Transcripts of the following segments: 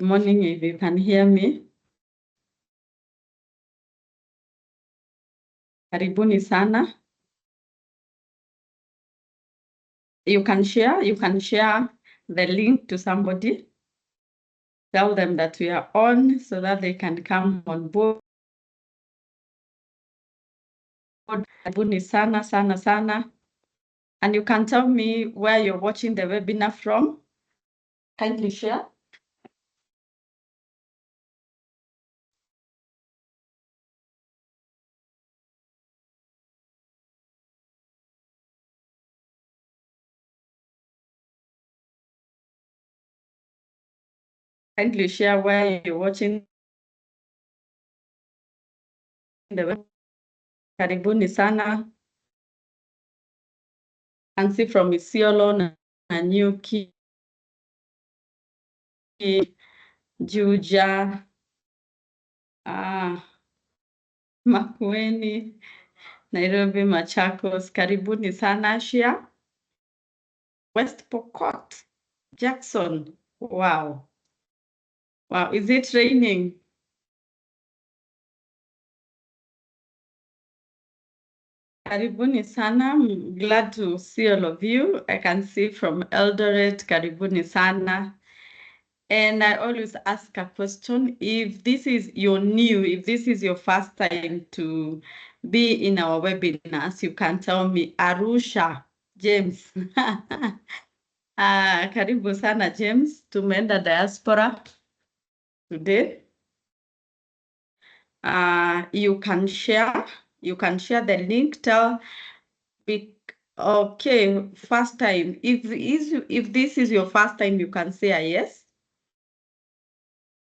Good morning, if you can hear me. Karibuni sana. You can share the link to somebody. Tell them that we are on so that they can come on board. Karibuni sana, sana, sana. And you can tell me where you're watching the webinar from. Kindly share. Kindly share where you're watching the webinar. Karibuni sana. Nancy from Isiolo, Nanyuki, Juja, Makueni, Nairobi, Machakos. Karibuni sana. Share. West Pokot, Jackson. Wow. Wow. Is it raining? Karibuni sana. I'm glad to see all of you. I can see from Eldoret, Karibuni sana. And I always ask a question. If this is if this is your first time to be in our webinars, you can tell me Arusha, James. Karibu sana, James. Tumeenda diaspora today. You can share the link. Okay, first time. If this is your first time, you can say a yes.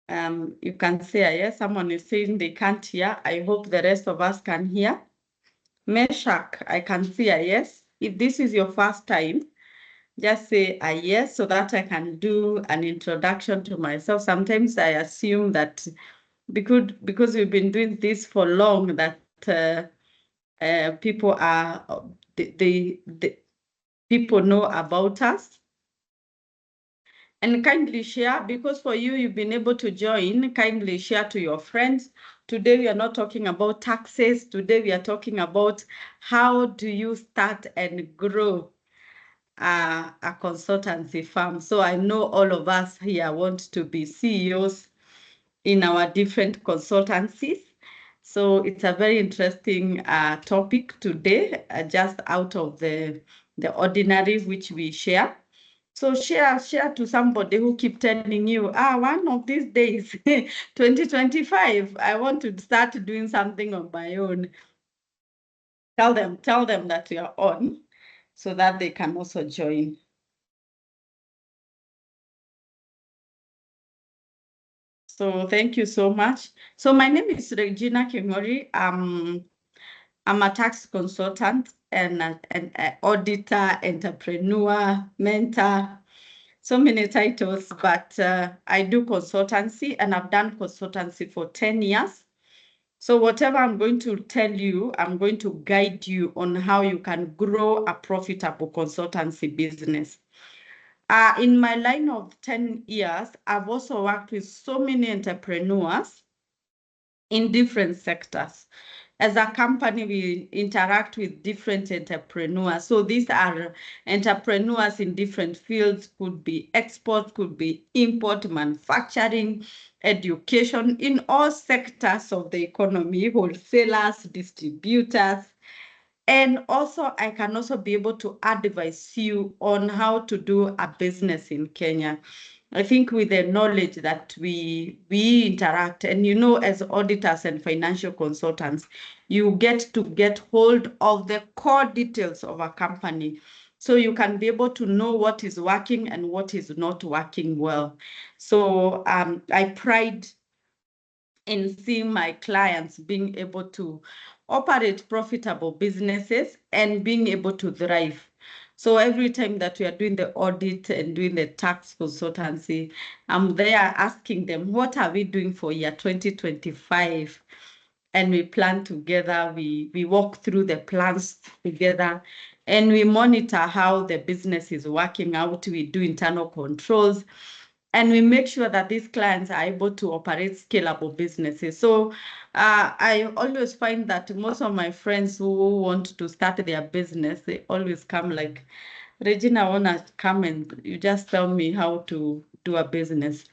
You can say a yes. Someone is saying they can't hear. I hope the rest of us can hear. Meshak, I can see a yes. If this is your first time, just say a yes so that I can do an introduction to myself. Sometimes I assume that because we've been doing this for long, that people people know about us. And kindly share, because for you've been able to join, kindly share to your friends. Today we are not talking about taxes. Today we are talking about how do you start and grow a consultancy firm. So I know all of us here want to be CEOs in our different consultancies. So it's a very interesting topic today, just out of the ordinary which we share. So share to somebody who keep telling you, one of these days, 2025, I want to start doing something on my own. Tell them that you are on so that they can also join. So thank you so much. So my name is Regina Kimori. I'm a tax consultant and an auditor, entrepreneur, mentor, so many titles, but I do consultancy and I've done consultancy for 10 years. So whatever I'm going to tell you, I'm going to guide you on how you can grow a profitable consultancy business. In my line of 10 years, I've also worked with so many entrepreneurs in different sectors. As a company, we interact with different entrepreneurs. So these are entrepreneurs in different fields, could be export, could be import, manufacturing, education, in all sectors of the economy, wholesalers, distributors. And also, I can also be able to advise you on how to do a business in Kenya. I think with the knowledge that we interact, and as auditors and financial consultants, you get hold of the core details of a company. So you can be able to know what is working and what is not working well. So I pride in seeing my clients being able to operate profitable businesses and being able to thrive. So every time that we are doing the audit and doing the tax consultancy, I'm there asking them, what are we doing for year 2025? And we plan together, we walk through the plans together, and we monitor how the business is working out. We do internal controls. and we make sure that these clients are able to operate scalable businesses. So I always find that most of my friends who want to start their business, they always come like, Regina, I want to come and you just tell me how to do a business.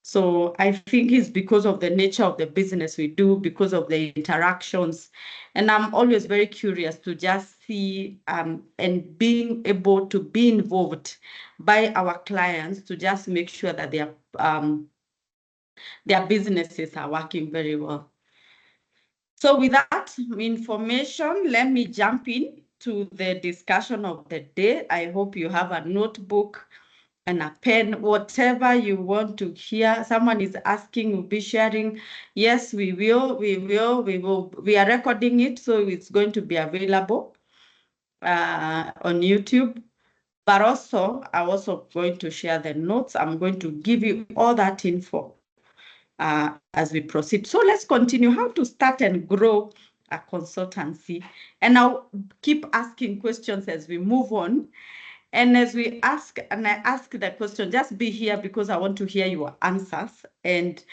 So I think it's because of the nature of the business we do, because of the interactions. And I'm always very curious to just see and being able to be involved by our clients to just make sure that their businesses are working very well. So with that information, let me jump in to the discussion of the day. I hope you have a notebook and a pen, whatever you want to hear. Someone is asking, we'll be sharing. Yes, we will. We are recording it, so it's going to be available on YouTube. But also, I'm also going to share the notes. I'm going to give you all that info as we proceed. So let's continue how to start and grow a consultancy. And I'll keep asking questions as we move on. And as we ask, and I ask the question, just be here because I want to hear your answers. And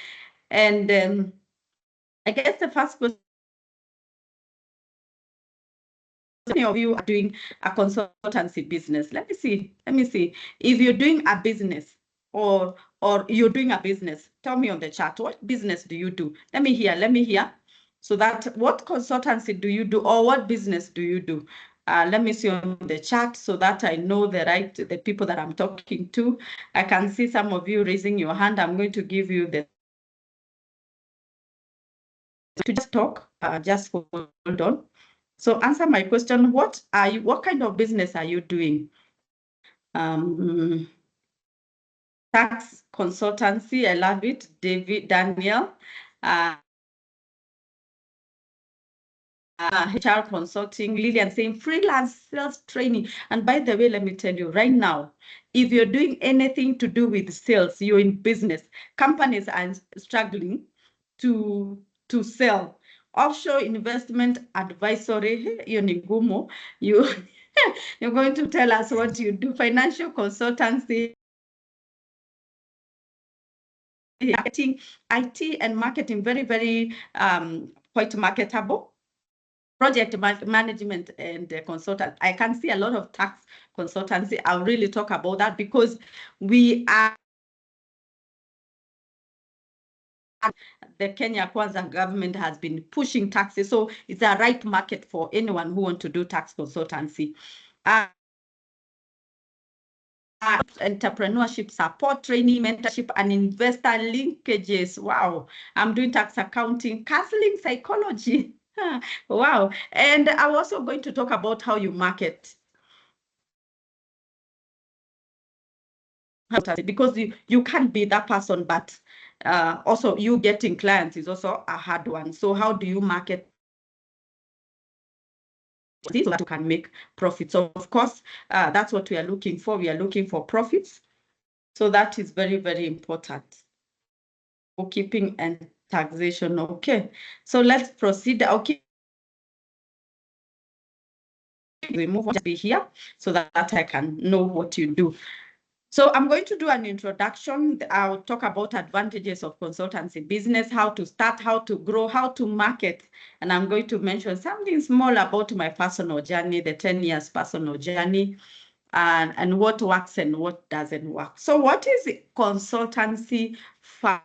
I guess the first question, many of you are doing a consultancy business. Let me see. If you're doing a business or you're doing a business, tell me on the chat, what business do you do? Let me hear. So that what consultancy do you do or what business do you do? Let me see on the chat so that I know the people that I'm talking to. I can see some of you raising your hand. I'm going to give you the to just talk. Just hold on. So answer my question. What kind of business are you doing? Tax consultancy. I love it. Daniel. HR consulting. Lillian saying freelance sales training. And by the way, let me tell you right now, if you're doing anything to do with sales, you're in business. Companies are struggling to sell. Offshore investment advisory, you're going to tell us what you do. Financial consultancy, marketing, IT and marketing, very, very quite marketable. Project management and consultant. I can see a lot of tax consultancy. I'll really talk about that because we are the Kenya Kwanza government has been pushing taxes. So it's a right market for anyone who wants to do tax consultancy. Entrepreneurship support, training, mentorship, and investor linkages. Wow, I'm doing tax accounting, counseling, psychology. Wow. And I'm also going to talk about how you market. Because you can't be that person, but also you getting clients is also a hard one. So how do you market this so that you can make profits? So of course, that's what we are looking for. We are looking for profits. So that is very, very important. Bookkeeping and taxation. Okay, so let's proceed. Okay, we move on to be here so that I can know what you do. So I'm going to do an introduction. I'll talk about advantages of consultancy business, how to start, how to grow, how to market. And I'm going to mention something small about my personal journey, the 10 years personal journey, and what works and what doesn't work. So what is consultancy firm?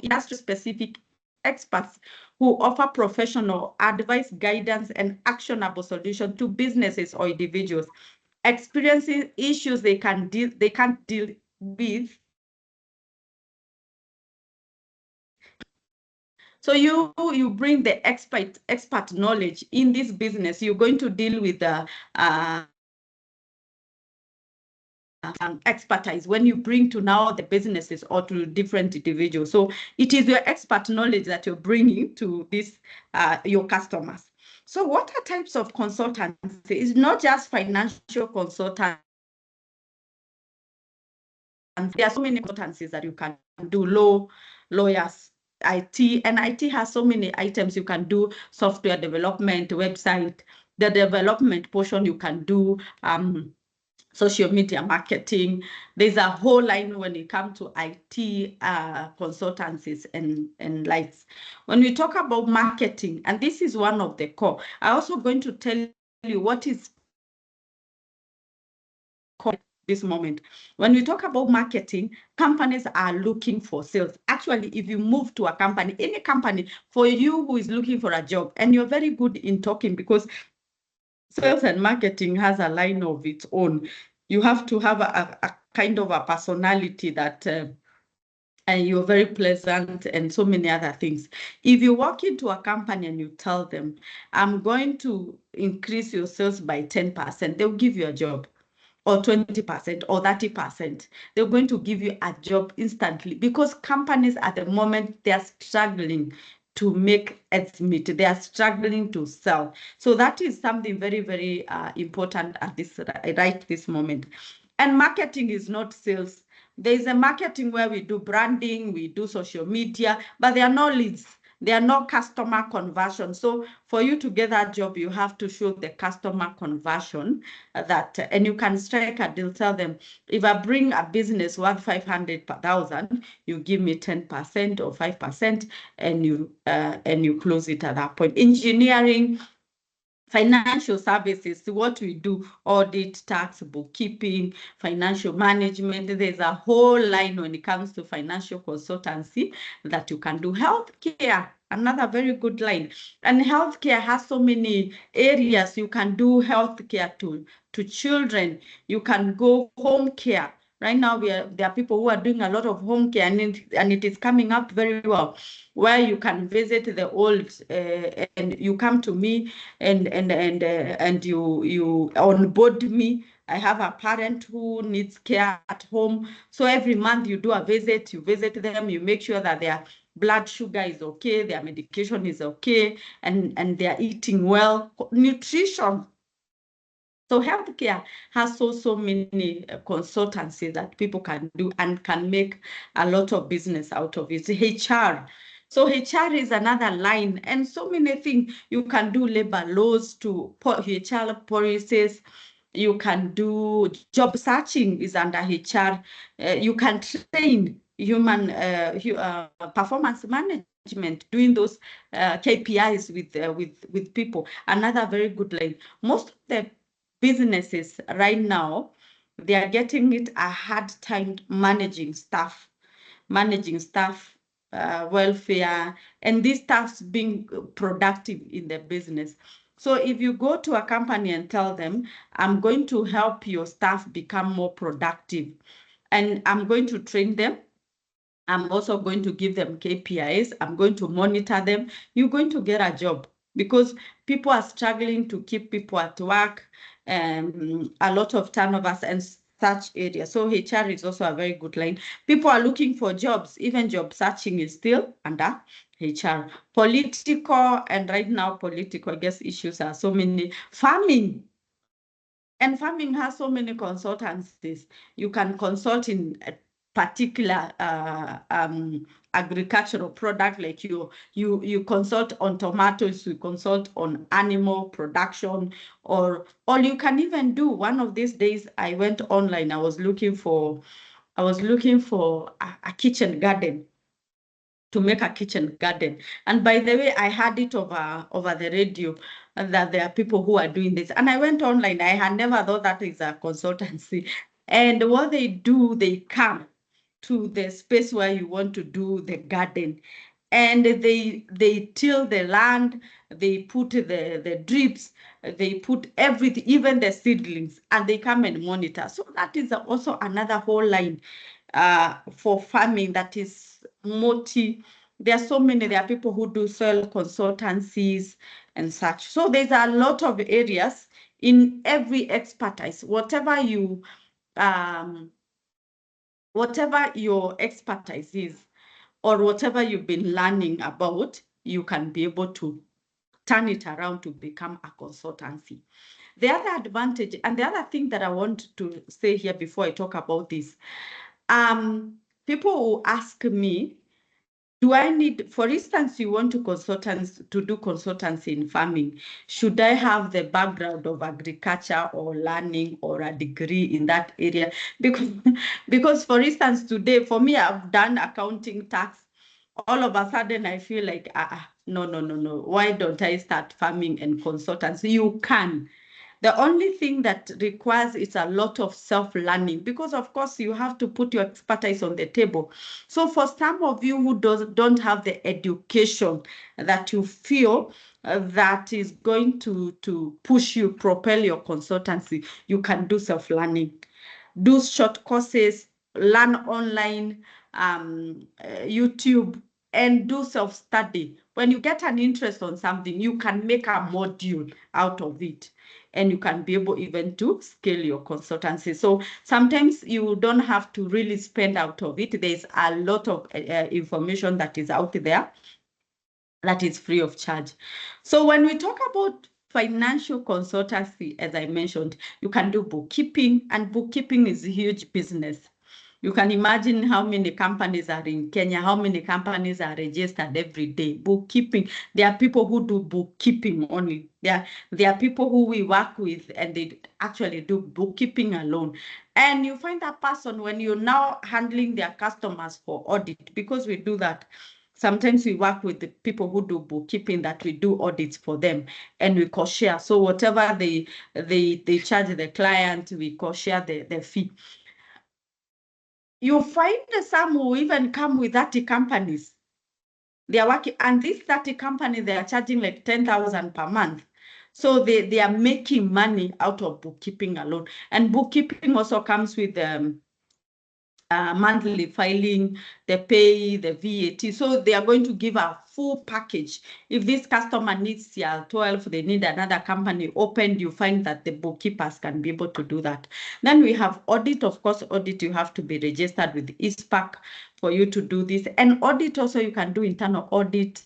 Industry-specific experts who offer professional advice, guidance, and actionable solutions to businesses or individuals experiencing issues they can't deal with. So you bring the expert knowledge in this business. You're going to deal with the expertise when you bring to now the businesses or to different individuals. So it is your expert knowledge that you're bringing to this your customers. So what are types of consultancy? It's not just financial consultancy. There are so many consultancies that you can do, lawyers, IT, and IT has so many items you can do, software development, website, the development portion you can do, social media marketing. There's a whole line when it comes to IT consultancies and lights. When we talk about marketing, and this is one of the core, I'm also going to tell you what is this moment. When we talk about marketing, companies are looking for sales. Actually, if you move to a company, any company, for you who is looking for a job, and you're very good in talking, because sales and marketing has a line of its own. You have to have a kind of a personality that and you're very pleasant and so many other things. If you walk into a company and you tell them, I'm going to increase your sales by 10%, they'll give you a job, or 20% or 30%. They're going to give you a job instantly, because companies at the moment, they are struggling to make ends meet. They are struggling to sell. So that is something very, very important at this right this moment. And marketing is not sales. There is a marketing where we do branding, we do social media, but there are no leads. There are no customer conversion. So for you to get that job, you have to show the customer conversion and you can strike a deal. Tell them, if I bring a business worth 500 per thousand, you give me 10% or 5%, and you close it at that point. Engineering, financial services, what we do: audit, tax, bookkeeping, financial management. There's a whole line when it comes to financial consultancy that you can do. Healthcare, another very good line. And healthcare has so many areas. You can do healthcare to children. You can go home care. Right now, there are people who are doing a lot of home care, and it is coming up very well, where you can visit the old, and you come to me, and you onboard me. I have a parent who needs care at home, so every month you do a visit. You visit them. You make sure that their blood sugar is okay, their medication is okay, and they are eating well. Nutrition. So healthcare has so many consultancies that people can do and can make a lot of business out of it. HR. So HR is another line, and so many things. You can do labor laws to HR policies. You can do job searching is under HR. You can train human performance management, doing those KPIs with people. Another very good line. Most of the businesses right now, they are getting it a hard time managing staff, welfare, and these staffs being productive in the business. So if you go to a company and tell them, I'm going to help your staff become more productive, and I'm going to train them, I'm also going to give them KPIs. I'm going to monitor them. You're going to get a job, because people are struggling to keep people at work, and a lot of turnovers and such areas. So HR is also a very good line. People are looking for jobs. Even job searching is still under HR. Political, and right now political, I guess, issues are so many. Farming. And farming has so many consultancies. You can consult in a particular agricultural product, like you consult on tomatoes, you consult on animal production, or you can even do, one of these days I went online, I was looking for a kitchen garden, to make a kitchen garden. And by the way, I heard it over the radio that there are people who are doing this. And I went online. I had never thought that is a consultancy. And what they do, they come to the space where you want to do the garden, and they till the land, they put the drips, they put everything, even the seedlings, and they come and monitor. So that is also another whole line for farming that is there are so many. There are people who do soil consultancies and such. So there's a lot of areas in every expertise. Whatever your expertise is, or whatever you've been learning about, you can be able to turn it around to become a consultancy. The other advantage, and the other thing that I want to say here before I talk about this, people will ask me, Do I need, for instance, you want to do consultancy in farming? Should I have the background of agriculture or learning or a degree in that area? Because, because for instance, today, for me, I've done accounting, tax. All of a sudden, I feel like, no, no, no, no. Why don't I start farming and consultancy? You can. The only thing that requires is a lot of self-learning because, of course, you have to put your expertise on the table. So for some of you who don't have the education that you feel that is going to push you, propel your consultancy, you can do self-learning. Do short courses, learn online, YouTube, and do self-study. When you get an interest on something, you can make a module out of it, and you can be able even to scale your consultancy. So sometimes you don't have to really spend out of it. There's a lot of information that is out there that is free of charge. So when we talk about financial consultancy, as I mentioned, you can do bookkeeping, and bookkeeping is a huge business. You can imagine how many companies are in Kenya, how many companies are registered every day. Bookkeeping, there are people who do bookkeeping only. There are people who we work with and they actually do bookkeeping alone. And you find that person when you're now handling their customers for audit, because we do that. Sometimes we work with the people who do bookkeeping that we do audits for them and we cost share. So whatever they charge the client, we cost share the fee. You find some who even come with 30 companies. They are working, and these 30 companies, they are charging like 10,000 per month. So they are making money out of bookkeeping alone. And bookkeeping also comes with monthly filing, the pay, the VAT. So they are going to give a full package. If this customer needs CL12, they need another company opened, you find that the bookkeepers can be able to do that. Then we have audit. Of course, audit, you have to be registered with ISPAC for you to do this. And audit also, you can do internal audit.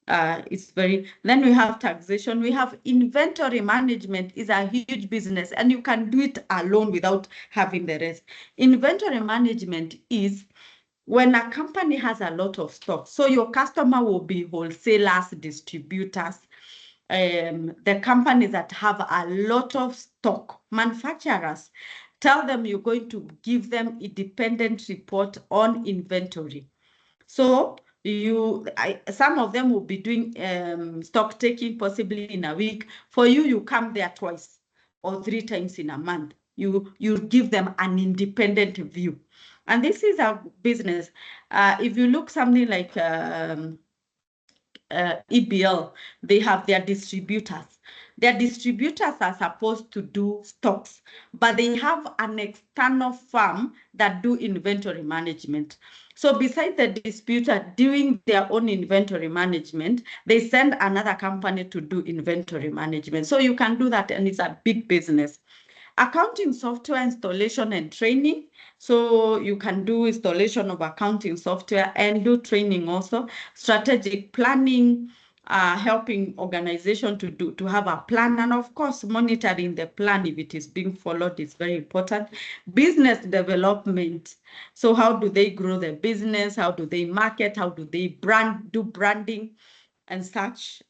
Then we have taxation. We have inventory management is a huge business, and you can do it alone without having the rest. Inventory management is when a company has a lot of stock. So your customer will be wholesalers, distributors, the companies that have a lot of stock, manufacturers. Tell them you're going to give them independent report on inventory. So some of them will be doing stock taking possibly in a week. For you, you come there twice or 3 times in a month. You give them an independent view. And this is a business. If you look something like EBL, they have their distributors. Their distributors are supposed to do stocks, but they have an external firm that do inventory management. So besides the distributor doing their own inventory management, they send another company to do inventory management. So you can do that, and it's a big business. Accounting software installation and training. So you can do installation of accounting software and do training also. Strategic planning, helping organization to have a plan, and of course monitoring the plan if it is being followed is very important. Business development. So how do they grow their business? How do they market? How do they do branding? And such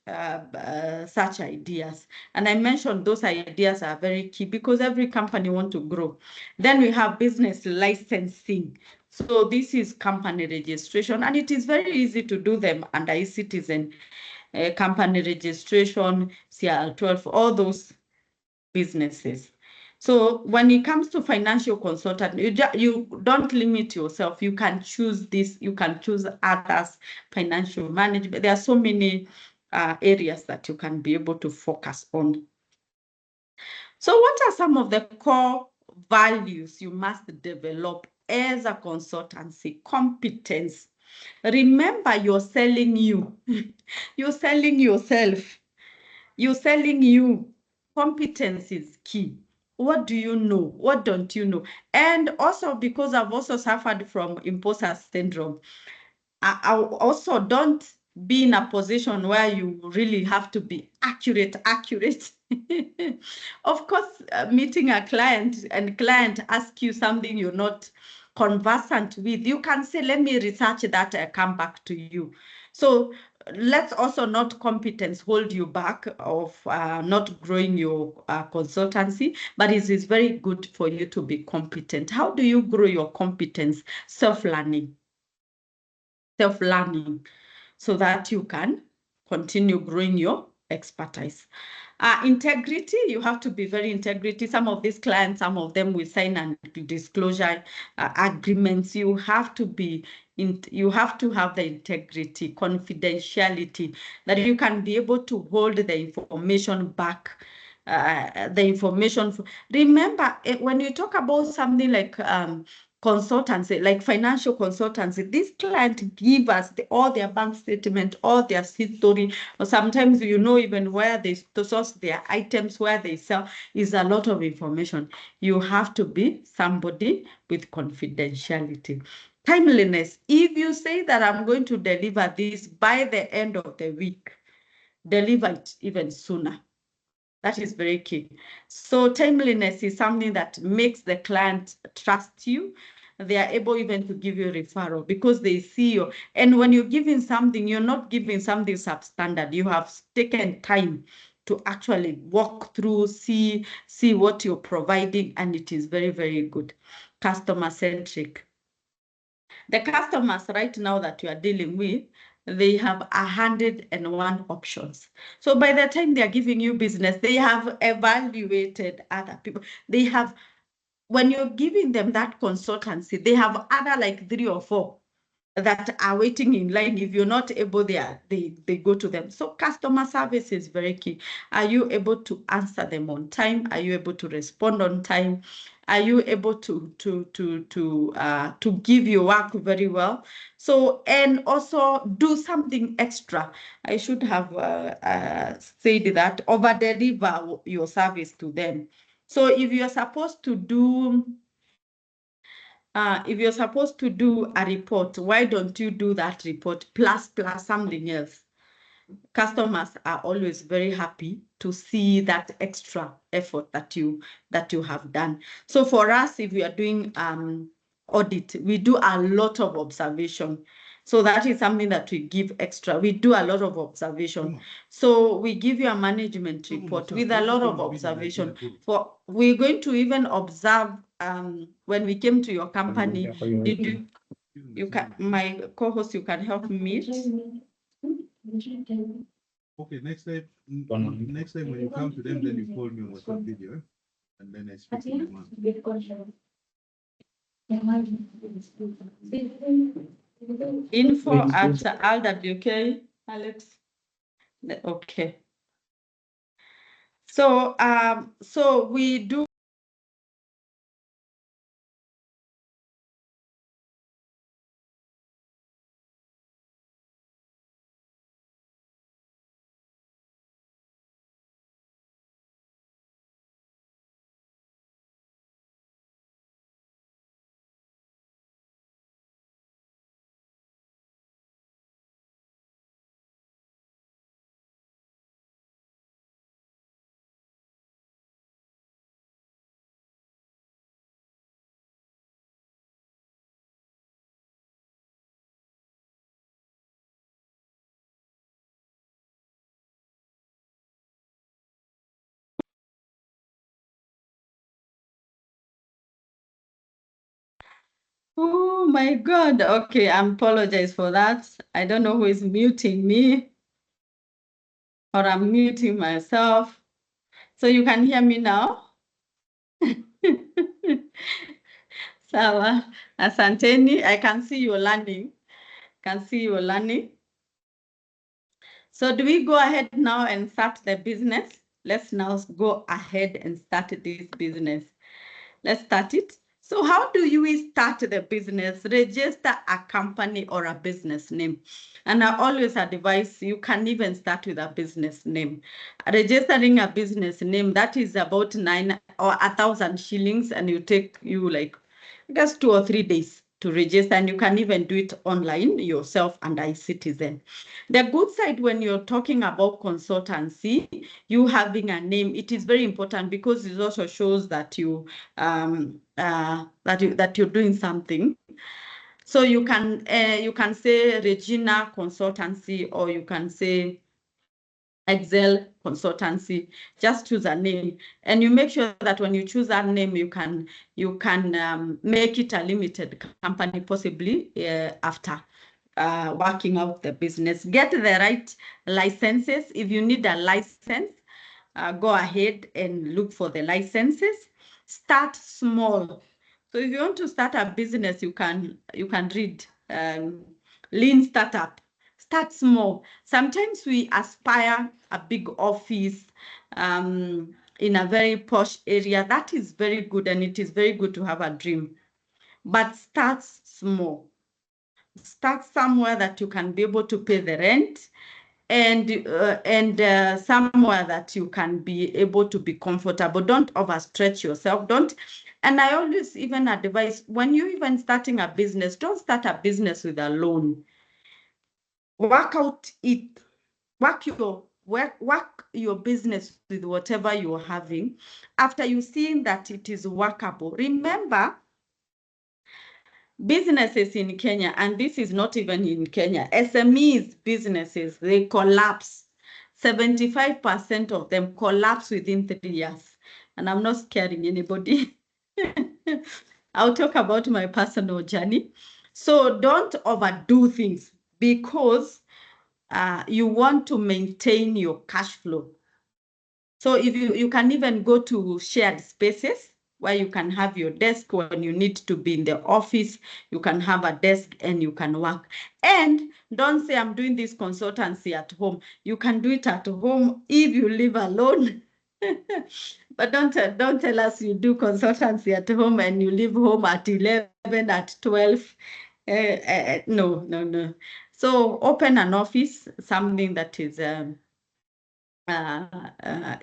ideas. And I mentioned those ideas are very key because every company wants to grow. Then we have business licensing. So this is company registration, and it is very easy to do them under eCitizen. Company registration, CL12, all those businesses. So when it comes to financial consultant, you don't limit yourself. You can choose this. You can choose others. Financial management. There are so many areas that you can be able to focus on. So what are some of the core values you must develop as a consultancy? Competence. Remember, you're selling you. You're selling yourself. You're selling you. Competence is key. What do you know? What don't you know? And also, because I've also suffered from imposter syndrome, I also don't be in a position where you really have to be accurate. Of course, meeting a client and client asks you something you're not conversant with, you can say, let me research that, come back to you. So let's also not competence hold you back of not growing your consultancy, but it is very good for you to be competent. How do you grow your competence? Self-learning, so that you can continue growing your expertise. Integrity, you have to be very integrity. Some of these clients, some of them will sign and disclosure agreements. You have to be you have to have the integrity, confidentiality, that you can be able to hold the information back. The information. Remember, when you talk about something like consultancy, like financial consultancy, these clients give us all their bank statement, all their history, or sometimes even where they source their items, where they sell, is a lot of information. You have to be somebody with confidentiality. Timeliness. If you say that I'm going to deliver this by the end of the week, deliver it even sooner. That is very key. So timeliness is something that makes the client trust you. They are able even to give you a referral because they see you. And when you're giving something, you're not giving something substandard. You have taken time to actually walk through, see what you're providing, and it is very, very good. Customer-centric. The customers right now that you are dealing with, they have 101 options. So by the time they are giving you business, they have evaluated other people. They have, when you're giving them that consultancy, they have other like 3 or 4 that are waiting in line. If you're not able, they go to them. So customer service is very key. Are you able to answer them on time? Are you able to respond on time? Are you able to give your work very well? So, and also do something extra. I should have said that, over deliver your service to them. So if you're supposed to do a report, why don't you do that report plus something else? Customers are always very happy to see that extra effort that you have done. So for us, if we are doing audit, we do a lot of observation. So that is something that we give extra. We do a lot of observation. So we give you a management report with a lot of observation. We're going to even observe when we came to your company. My co-host, you can help me. Okay, next time when you come to them, then you call me on WhatsApp video, and then I speak to my mom. info@rwk, Alex. Okay. So we do. Oh my God. Okay, I apologize for that. I don't know who is muting me, or I'm muting myself. So you can hear me now? Sawa. Asanteni. I can see you learning. So do we go ahead now and start the business? Let's now go ahead and start this business. Let's start it. So how do you start the business? Register a company or a business name. And I always advise you can even start with a business name. Registering a business name, that is about 9 or 1,000 shillings, and you take like just 2 or 3 days. register, and you can even do it online yourself under iCitizen. The good side when you're talking about consultancy, you having a name, it is very important because it also shows that that you're doing something. So you can say Regina Consultancy, or you can say Excel Consultancy. Just choose a name, and you make sure that when you choose that name, you can make it a limited company, possibly after working out the business. Get the right licenses. If you need a license, go ahead and look for the licenses. Start small. So if you want to start a business, you can read Lean Startup. Start small. Sometimes we aspire a big office in a very posh area. That is very good, and it is very good to have a dream. But start small. Start somewhere that you can be able to pay the rent, and somewhere that you can be able to be comfortable. Don't overstretch yourself. And I always even advise, when you even starting a business, don't start a business with a loan. Work your business with whatever you're having. After you seeing that it is workable, remember, businesses in Kenya, and this is not even in Kenya, SMEs businesses, they collapse. 75% of them collapse within 3 years. And I'm not scaring anybody. I'll talk about my personal journey. So don't overdo things, because you want to maintain your cash flow. So if you can even go to shared spaces where you can have your desk. When you need to be in the office, you can have a desk and you can work. And don't say, I'm doing this consultancy at home. You can do it at home if you live alone. But don't tell us you do consultancy at home and you leave home at 11, at 12. No. So open an office, something that is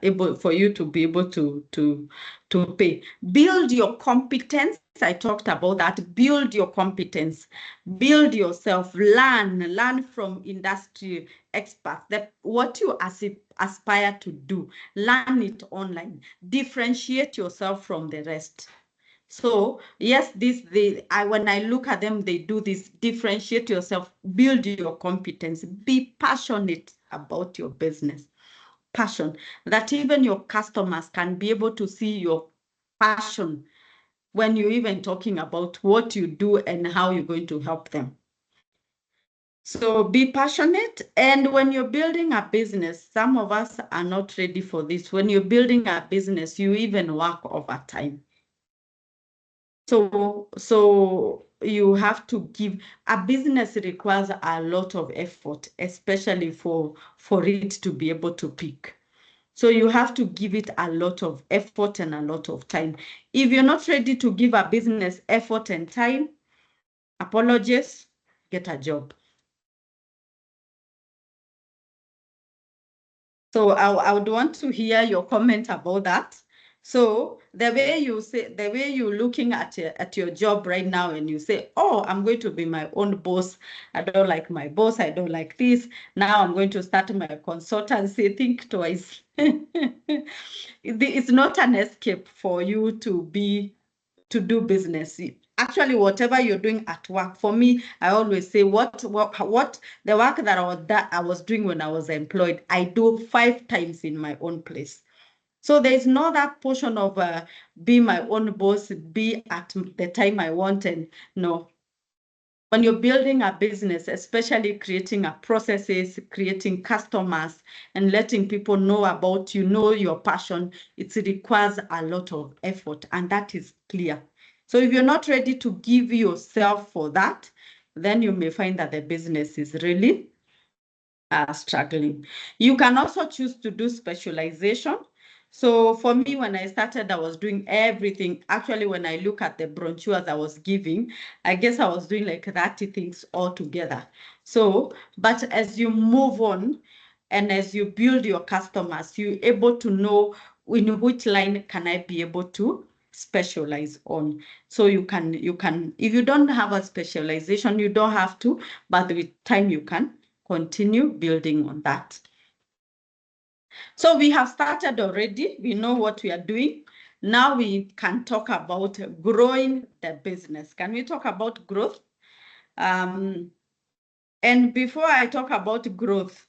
able for you to be able to pay. Build your competence. I talked about that. Build your competence. Build yourself. Learn from industry experts. What you aspire to do, learn it online. Differentiate yourself from the rest. So yes, when I look at them, they do this. Differentiate yourself. Build your competence. Be passionate about your business. Passion, that even your customers can be able to see your passion when you're even talking about what you do and how you're going to help them. So be passionate. And when you're building a business, some of us are not ready for this. When you're building a business, you even work overtime. So you have to give. A business requires a lot of effort, especially for it to be able to peak. So you have to give it a lot of effort and a lot of time. If you're not ready to give a business effort and time, apologies, get a job. So I would want to hear your comment about that. So the way you're looking at your job right now, and you say, oh, I'm going to be my own boss. I don't like my boss. I don't like this. Now I'm going to start my consultancy. Think twice. It's not an escape for you to do business. Actually, whatever you're doing at work, for me, I always say what the work that I was doing when I was employed, I do 5 times in my own place. So there's no that portion of be my own boss, be at the time I want, and no. When you're building a business, especially creating processes, creating customers, and letting people know about your passion, it requires a lot of effort, and that is clear. So if you're not ready to give yourself for that, then you may find that the business is really struggling. You can also choose to do specialization. So for me, when I started, I was doing everything. Actually, when I look at the brochures I was giving, I guess I was doing like 30 things all together. So, but as you move on and as you build your customers, you're able to know in which line can I be able to specialize on. So you can, if you don't have a specialization, you don't have to, but with time you can continue building on that. So we have started already. We know what we are doing. Now we can talk about growing the business. Can we talk about growth? And before I talk about growth,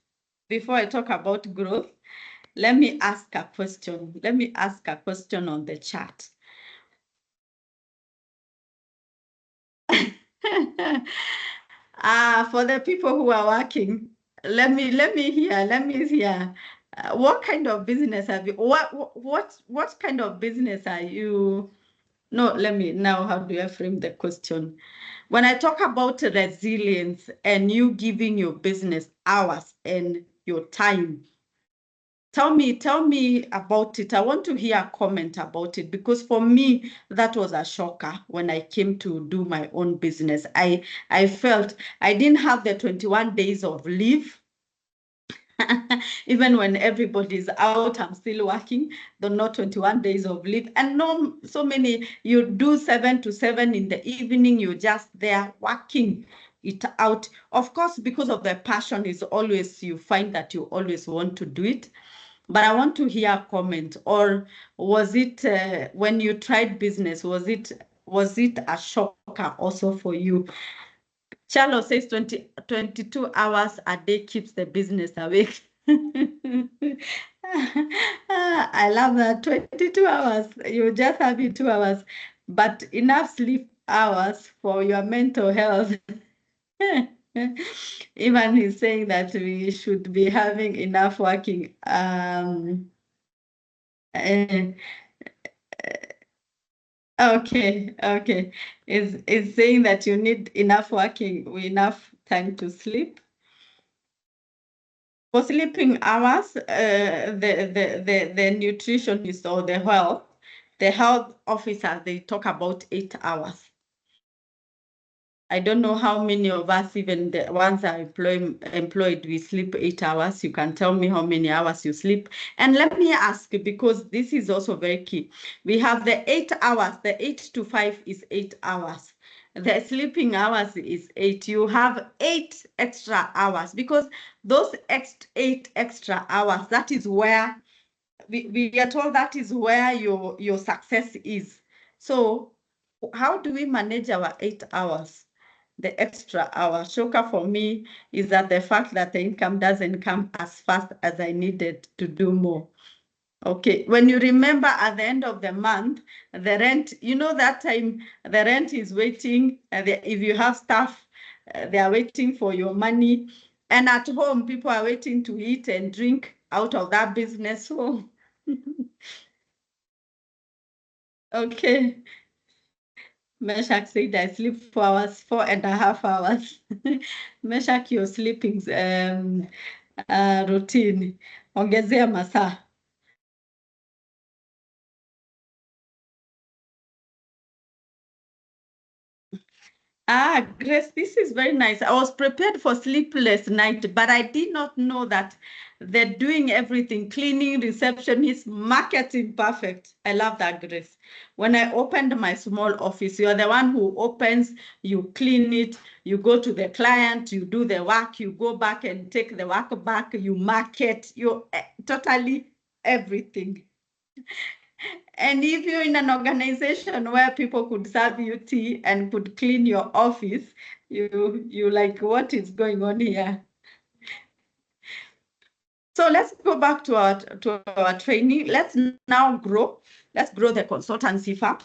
let me ask a question. Let me ask a question on the chat. For the people who are working, let me hear. What kind of business have you? What kind of business are you? No, let me now. How do I frame the question? When I talk about resilience and you giving your business hours and your time, tell me about it. I want to hear a comment about it, because for me, that was a shocker when I came to do my own business. I felt I didn't have the 21 days of leave. Even when everybody's out, I'm still working. The not 21 days of leave. And no, so many, you do 7 to 7 in the evening, you're just there working it out. Of course, because of the passion is always, you find that you always want to do it. But I want to hear a comment. Or was it, when you tried business, was it a shocker also for you? Charlo says 22 hours a day keeps the business awake. I love that. 22 hours. You just have it 2 hours, but enough sleep hours for your mental health. Even he's saying that we should be having enough working. Uh, okay. Is saying that you need enough working, enough time to sleep. For sleeping hours, the nutritionist or the health officer, they talk about 8 hours. I don't know how many of us, even the ones are employed, we sleep 8 hours. You can tell me how many hours you sleep. And let me ask, because this is also very key. We have the 8 hours, the 8 to 5 is 8 hours. The sleeping hours is 8. You have 8 extra hours, because those 8 extra hours, that is where we are told that is where your success is. So how do we manage our 8 hours? The extra hour. Shocker for me is that the fact that the income doesn't come as fast as I needed to do more. Okay, when you remember at the end of the month, the rent, that time the rent is waiting. If you have staff, they are waiting for your money. And at home, people are waiting to eat and drink out of that business. So, okay. Meshach said I sleep 4 hours, 4.5 hours. Meshach, your sleeping routine. Ongezea masaa. Grace, this is very nice. I was prepared for sleepless night, but I did not know that they're doing everything, cleaning, receptionist, marketing, perfect. I love that, Grace. When I opened my small office, you're the one who opens, you clean it, you go to the client, you do the work, you go back and take the work back, you market, you totally everything. And if you're in an organization where people could serve you tea and could clean your office, you like, what is going on here? So let's go back to our training. Let's now grow. Let's grow the consultancy firm.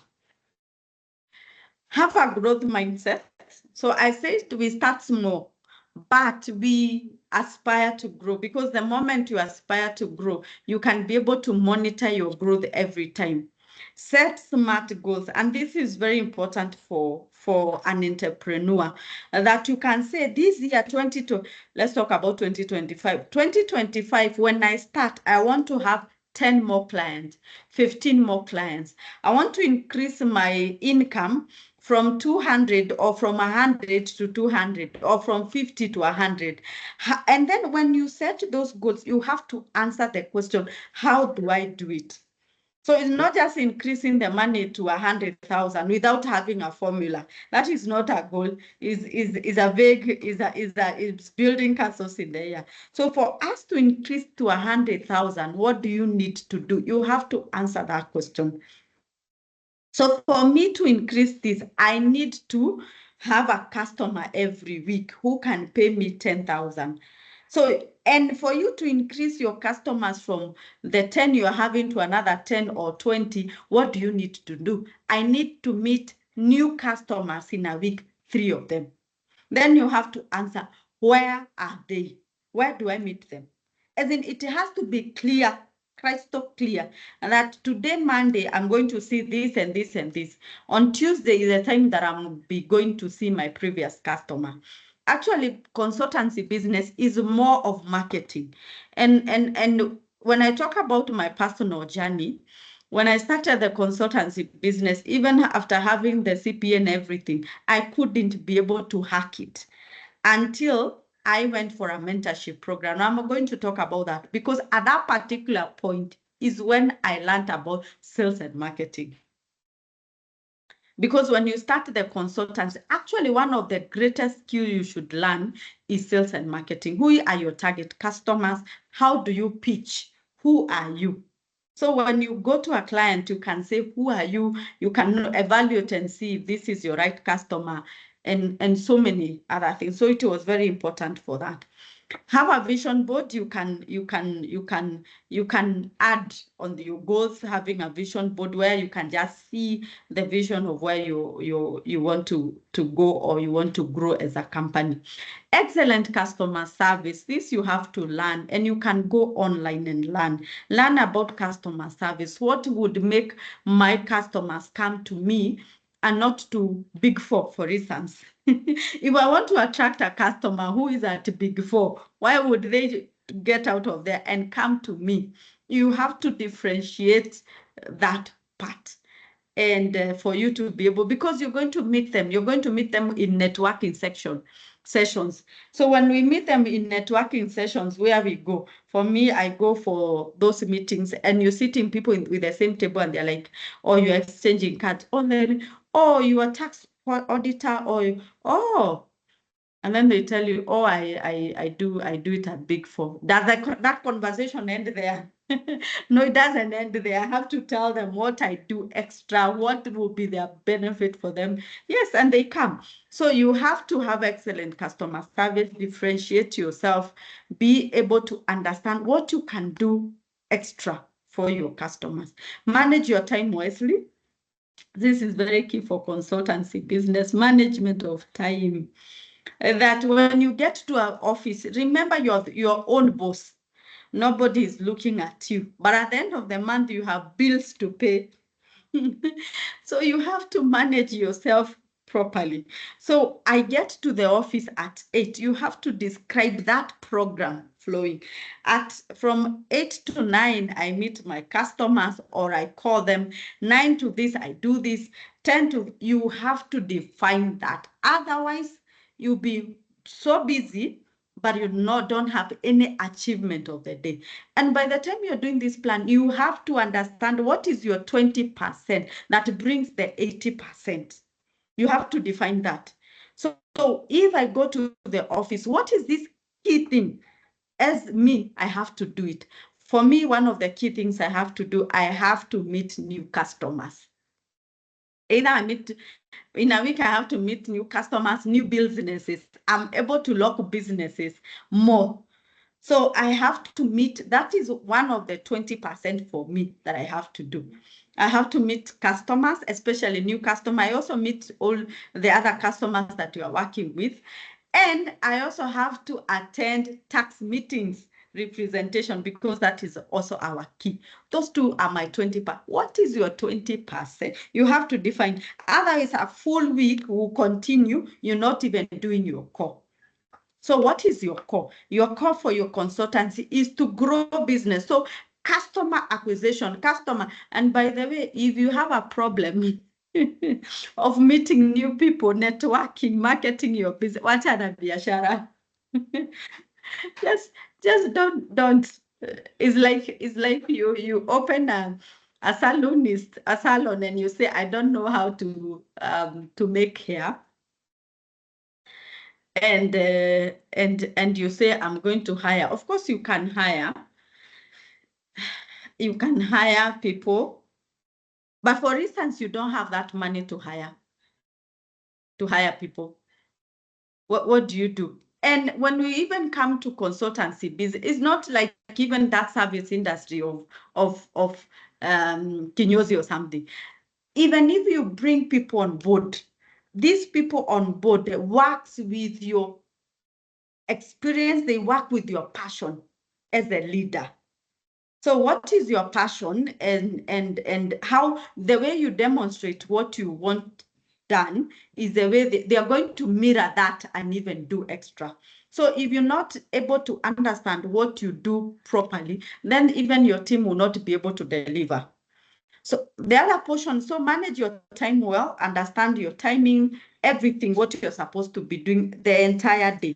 Have a growth mindset. So I said we start small, but we aspire to grow, because the moment you aspire to grow, you can be able to monitor your growth every time. Set smart goals, and this is very important for an entrepreneur, that you can say this year let's talk about 2025. 2025, when I start, I want to have 10 more clients, 15 more clients. I want to increase my income from 200 or from 100 to 200 or from 50 to 100. And then when you set those goals, you have to answer the question, how do I do it? So it's not just increasing the money to 100,000 without having a formula. That is not a goal. Is a vague. Is building castles in the air. So for us to increase to 100,000, what do you need to do? You have to answer that question. So for me to increase this, I need to have a customer every week who can pay me 10,000. So, and for you to increase your customers from the 10 you're having to another 10 or 20, what do you need to do? I need to meet new customers in a week, 3 of them. Then you have to answer, where are they? Where do I meet them? As in, it has to be clear, crystal clear, and that today, Monday, I'm going to see this and this and this. On Tuesday is the time that I'm be going to see my previous customer. Actually, consultancy business is more of marketing. And when I talk about my personal journey, when I started the consultancy business, even after having the CPA and everything, I couldn't be able to hack it until I went for a mentorship program. Now, I'm going to talk about that because at that particular point is when I learned about sales and marketing. Because when you start the consultancy, actually one of the greatest skills you should learn is sales and marketing. Who are your target customers? How do you pitch? Who are you? So when you go to a client, you can say, who are you? You can evaluate and see if this is your right customer and so many other things. So it was very important for that. Have a vision board. You can add on your goals, having a vision board where you can just see the vision of where you want to go or you want to grow as a company. Excellent customer service. This you have to learn, and you can go online and learn about customer service. What would make my customers come to me and not to Big Four, for instance? If I want to attract a customer who is at Big Four, why would they get out of there and come to me? You have to differentiate that part. And for you to be able, because you're going to meet them in networking sessions. So when we meet them in networking sessions, where we go, for me, I go for those meetings, and you're sitting people with the same table, and they're like, oh, you're exchanging cards, oh, you are tax auditor, or oh, and then they tell you, oh, I do it at Big Four. Does that conversation end there? No, it doesn't end there. I have to tell them what I do extra, what will be their benefit for them. Yes, and they come. So you have to have excellent customer service, differentiate yourself, be able to understand what you can do extra for your customers. Manage your time wisely. This is very key for consultancy business, management of time. That when you get to our office, remember you're your own boss. Nobody is looking at you. But at the end of the month, you have bills to pay. So you have to manage yourself properly. So I get to the office at 8. You have to describe that program flowing. From 8 to 9, I meet my customers or I call them. 9 to this, I do this. 10 to, you have to define that. Otherwise, you'll be so busy, but you don't have any achievement of the day. And by the time you're doing this plan, you have to understand what is your 20% that brings the 80%. You have to define that. So if I go to the office, what is this key thing? As me, I have to do it. For me, one of the key things I have to do, I have to meet new customers. Either I meet in a week, I have to meet new customers, new businesses. I'm able to lock businesses more. So I have to meet, that is one of the 20% for me that I have to do. I have to meet customers, especially new customers. I also meet all the other customers that you are working with. And I also have to attend tax meetings representation because that is also our key. Those two are my 20%. What is your 20%? You have to define. Otherwise, a full week will continue. You're not even doing your core. So what is your core? Your core for your consultancy is to grow business. So customer acquisition, and by the way, if you have a problem of meeting new people, networking, marketing your business, wachana biashara. just don't. It's like you open a salonist, a salon, and you say, I don't know how to make hair. And you say, I'm going to hire. Of course, you can hire. You can hire people. But for instance, you don't have that money to hire people. What do you do? And when we even come to consultancy business, it's not like even that service industry of Kinyozi or something. Even if you bring people on board, these people on board works with your experience, they work with your passion as a leader. So what is your passion, and how the way you demonstrate what you want done is the way they are going to mirror that and even do extra. So if you're not able to understand what you do properly, then even your team will not be able to deliver. So the other portion, so manage your time well, understand your timing, everything, what you're supposed to be doing the entire day.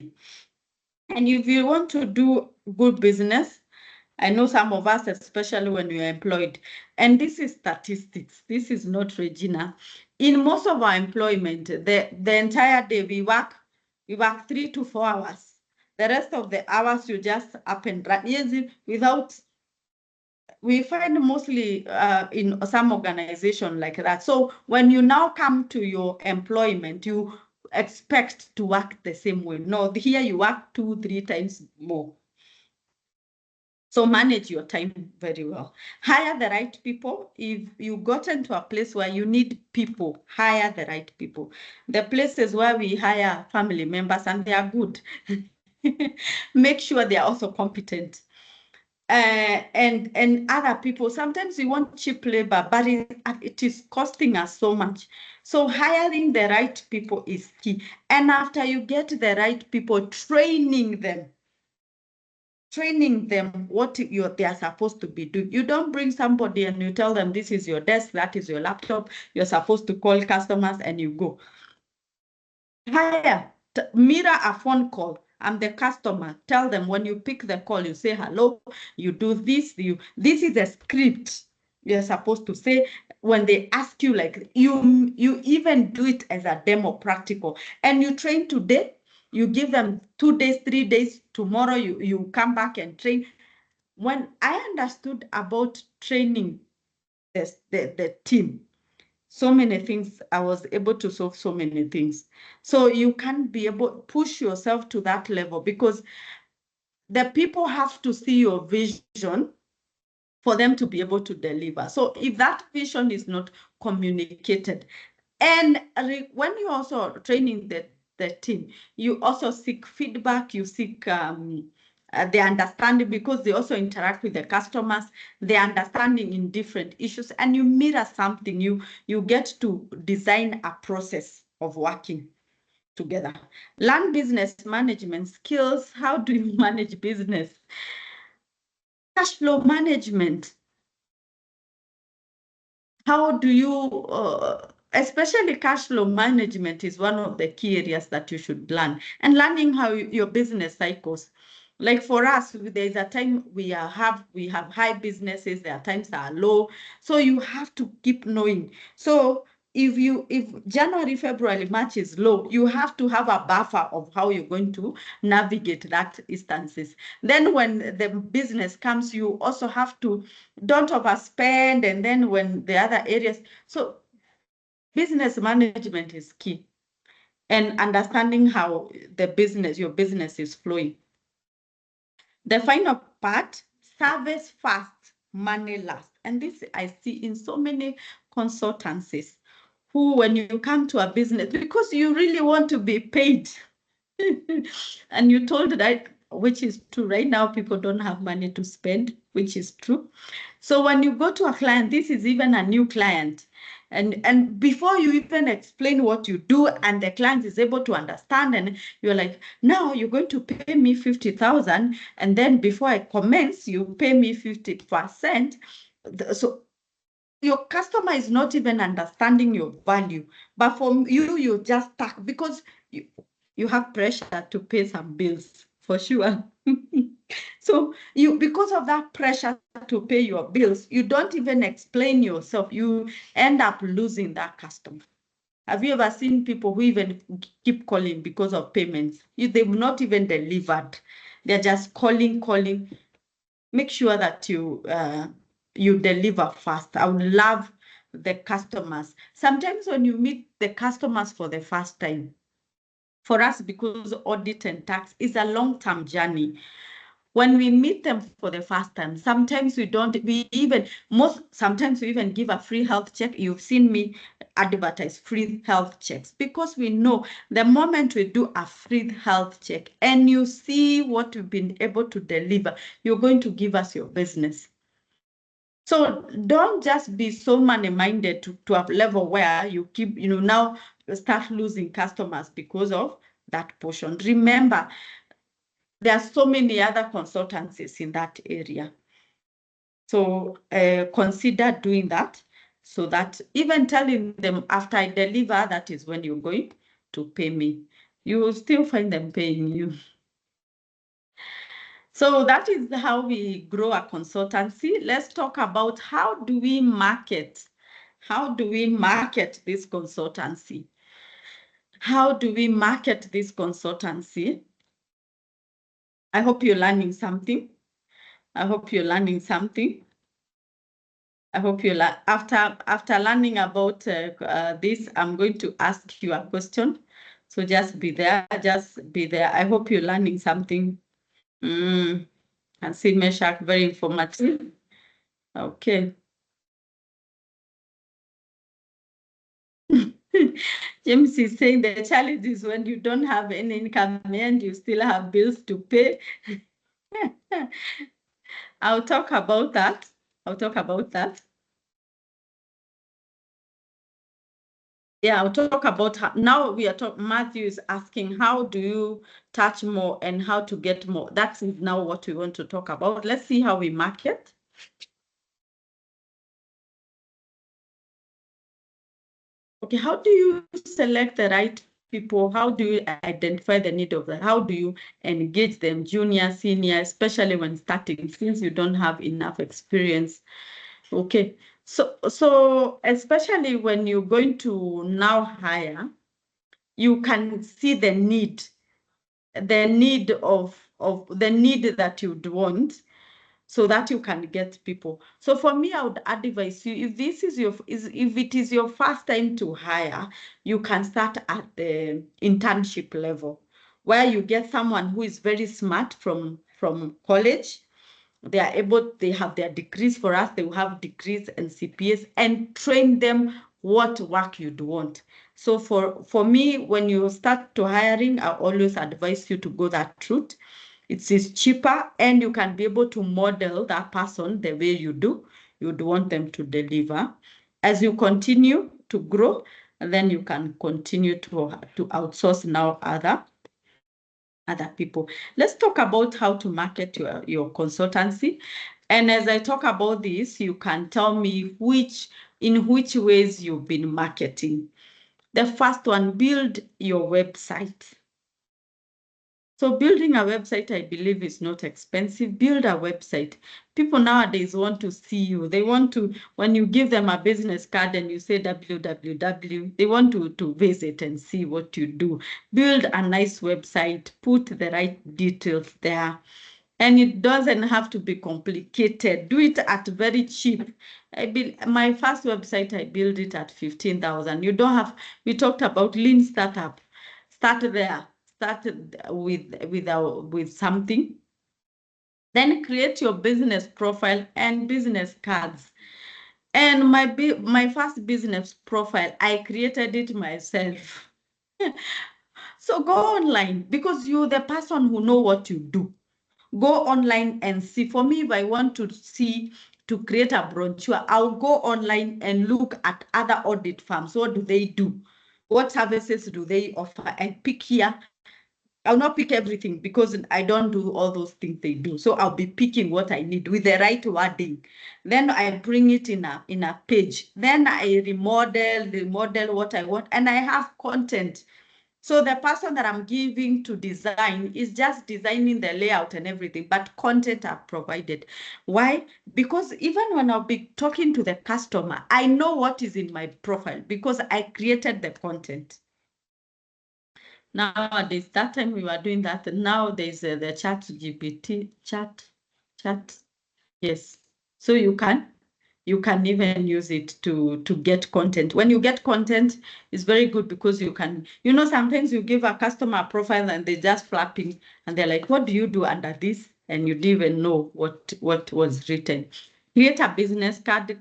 And if you want to do good business, I know some of us, especially when we are employed, and this is statistics, this is not Regina. In most of our employment, the entire day we work 3 to 4 hours. The rest of the hours you just up and run. Yes, without, we find mostly in some organization like that. So when you now come to your employment, you expect to work the same way. No, here you work 2, 3 times more. So manage your time very well. Hire the right people. If you got into a place where you need people, hire the right people. The places where we hire family members and they are good, make sure they are also competent. And other people, sometimes we want cheap labor, but it is costing us so much. So hiring the right people is key. And after you get the right people, training them what they are supposed to be doing. You don't bring somebody and you tell them this is your desk, that is your laptop, you're supposed to call customers and you go. Hire, mirror a phone call. I'm the customer. Tell them when you pick the call, you say hello, you do this, this is a script you're supposed to say. When they ask you, like, you even do it as a demo practical, and you train today, you give them 2 days, 3 days, tomorrow you come back and train. When I understood about training the team, so many things, I was able to solve so many things. So you can be able to push yourself to that level, because the people have to see your vision for them to be able to deliver. So if that vision is not communicated, and when you're also training the team, you also seek feedback, you seek the understanding, because they also interact with the customers, the understanding in different issues, and you mirror something, you get to design a process of working together. Learn business management skills. How do you manage business? Cash flow management. How do you, especially cash flow management is one of the key areas that you should learn, and learning how your business cycles. Like for us, there is a time we have high businesses, there are times that are low. So you have to keep knowing. So if January, February, March is low, you have to have a buffer of how you're going to navigate that instances. Then when the business comes, you also have to don't overspend, and then when the other areas. So business management is key, and understanding how your business is flowing. The final part, service first, money last. And this I see in so many consultancies, who, when you come to a business, because you really want to be paid, and you told that, which is true. Right now, people don't have money to spend, which is true. So when you go to a client, this is even a new client, and before you even explain what you do, and the client is able to understand, and you're like, now you're going to pay me 50,000, and then before I commence, you pay me 50%. So your customer is not even understanding your value, but for you just stuck, because you have pressure to pay some bills, for sure. So because of that pressure to pay your bills, you don't even explain yourself. You end up losing that customer. Have you ever seen people who even keep calling because of payments? They've not even delivered. They're just calling. Make sure that you deliver fast. I would love the customers. Sometimes when you meet the customers for the first time, for us, because audit and tax is a long-term journey. When we meet them for the first time, sometimes sometimes we even give a free health check. You've seen me advertise free health checks because we know the moment we do a free health check and you see what we've been able to deliver, you're going to give us your business. So don't just be so money-minded to a level where you keep, now start losing customers because of that portion. Remember, there are so many other consultancies in that area. So consider doing that so that even telling them after I deliver, that is when you're going to pay me. You will still find them paying you. So that is how we grow a consultancy. Let's talk about how do we market? How do we market this consultancy? How do we market this consultancy? I hope you're learning something. I hope you're learning something. I hope you after learning about this, I'm going to ask you a question. So just be there. Just be there. I hope you're learning something. And see Meshach, very informative. Okay. James is saying the challenge is when you don't have any income and you still have bills to pay. I'll talk about that. I'll talk about that. Yeah, I'll talk about how, now we are talking, Matthew is asking, how do you touch more and how to get more? That's now what we want to talk about. Let's see how we market. Okay, how do you select the right people? How do you identify the need of them? How do you engage them, junior, senior, especially when starting, since you don't have enough experience? Okay, so especially when you're going to now hire, you can see the need that you'd want so that you can get people. So for me, I would advise you, if it is your first time to hire, you can start at the internship level, where you get someone who is very smart from college. They have their degrees. For us, they will have degrees and CPAs, and train them what work you'd want. So for me, when you start to hiring, I always advise you to go that route. It is cheaper, and you can be able to model that person the way you'd want them to deliver. As you continue to grow, and then you can continue to outsource now other people. Let's talk about how to market your consultancy. And as I talk about this, you can tell me in which ways you've been marketing. The first one, build your website. So building a website, I believe, is not expensive. Build a website. People nowadays want to see you. They want to, when you give them a business card and you say www, they want to visit and see what you do. Build a nice website. Put the right details there. And it doesn't have to be complicated. Do it at very cheap. My first website, I built it at 15,000. You don't have, we talked about lean startup. Start there. Start with something. Then create your business profile and business cards. And my first business profile, I created it myself. So go online because you're the person who know what you do. Go online and see. For me, if I want to create a brochure, I'll go online and look at other audit firms. What do they do? What services do they offer? And pick here. I'll not pick everything because I don't do all those things they do. So I'll be picking what I need with the right wording. Then I bring it in a page. Then I remodel what I want, and I have content. So the person that I'm giving to design is just designing the layout and everything, but content are provided. Why? Because even when I'll be talking to the customer, I know what is in my profile because I created the content. Nowadays, that time we were doing that. Now there's the chat GPT, chat. Yes. So you can even use it to get content. When you get content, it's very good because you can, sometimes you give a customer a profile and they're just flapping and they're like, what do you do under this? And you didn't even know what was written. Create a business card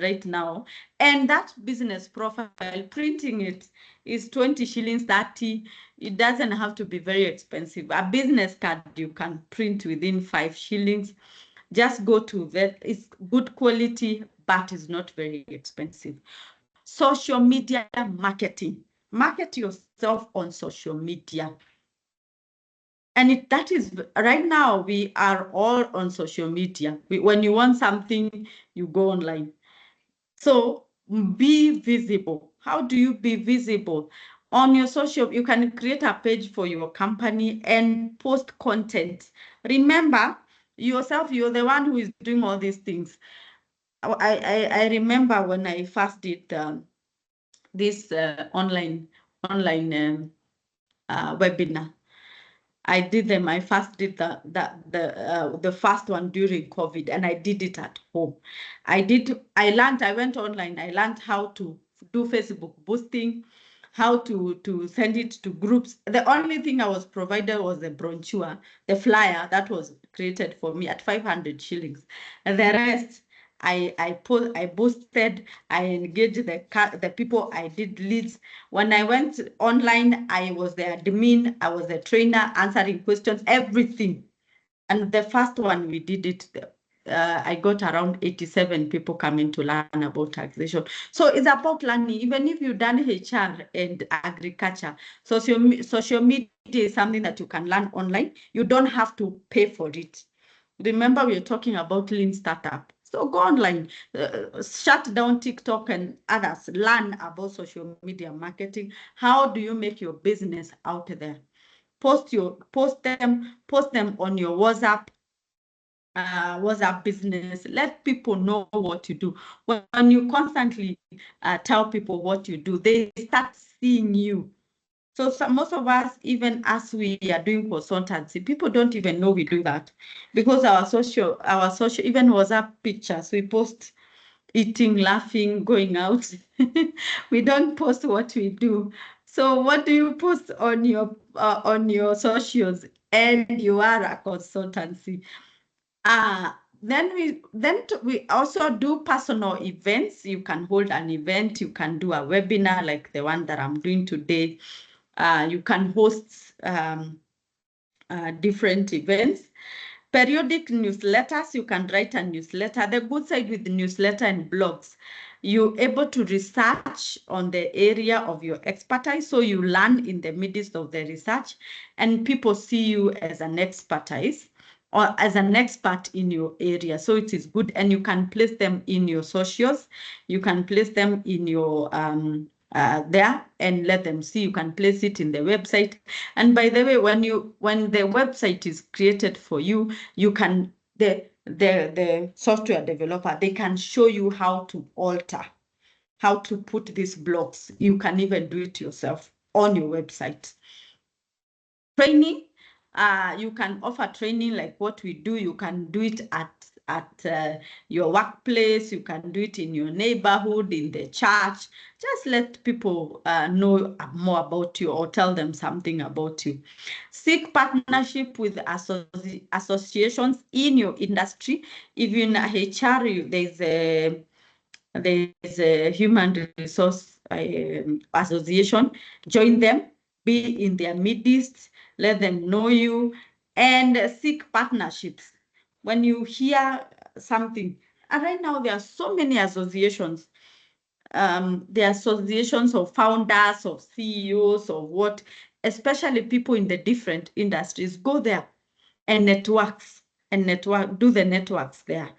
right now. And that business profile, printing it is 20 shillings, 30. It doesn't have to be very expensive. A business card you can print within 5 shillings. Just go to that. It's good quality, but it's not very expensive. Social media marketing. Market yourself on social media. And that is, right now, we are all on social media. When you want something, you go online. So be visible. How do you be visible? On your social, you can create a page for your company and post content. Remember, yourself, you're the one who is doing all these things. I remember when I first did this online webinar. I did them. I first did the first one during COVID, and I did it at home. I went online. I learned how to do Facebook boosting, how to send it to groups. The only thing I was provided was the brochure, the flyer that was created for me at 500 shillings. And the rest, I boosted, I engaged the people, I did leads. When I went online, I was the admin, I was the trainer, answering questions, everything. And the first one we did it, I got around 87 people coming to learn about taxation. So it's about learning. Even if you've done HR and agriculture, social media is something that you can learn online. You don't have to pay for it. Remember, we're talking about lean startup. So go online, shut down TikTok and others, learn about social media marketing. How do you make your business out there? Post them on your WhatsApp business. Let people know what you do. When you constantly tell people what you do, they start seeing you. So most of us, even as we are doing consultancy, people don't even know we do that because our social, even WhatsApp pictures, we post eating, laughing, going out. We don't post what we do. So what do you post on your socials? And you are a consultancy. Then we also do personal events. You can hold an event. You can do a webinar like the one that I'm doing today. You can host different events. Periodic newsletters, you can write a newsletter. The good side with the newsletter and blogs, you're able to research on the area of your expertise. So you learn in the midst of the research and people see you as an expertise or as an expert in your area. So it is good. And you can place them in your socials. You can place them in your there and let them see. You can place it in the website. And by the way, when the website is created for you, you can the software developer, they can show you how to alter, how to put these blocks. You can even do it yourself on your website. Training, you can offer training like what we do. You can do it at your workplace. You can do it in your neighborhood, in the church. Just let people know more about you or tell them something about you. Seek partnership with associations in your industry. Even HR, there's a human resource association. Join them, be in their midst, let them know you, and seek partnerships. When you hear something, and right now there are so many associations. There are associations of founders, of CEOs, of what, especially people in the different industries. Go there and do the networks there.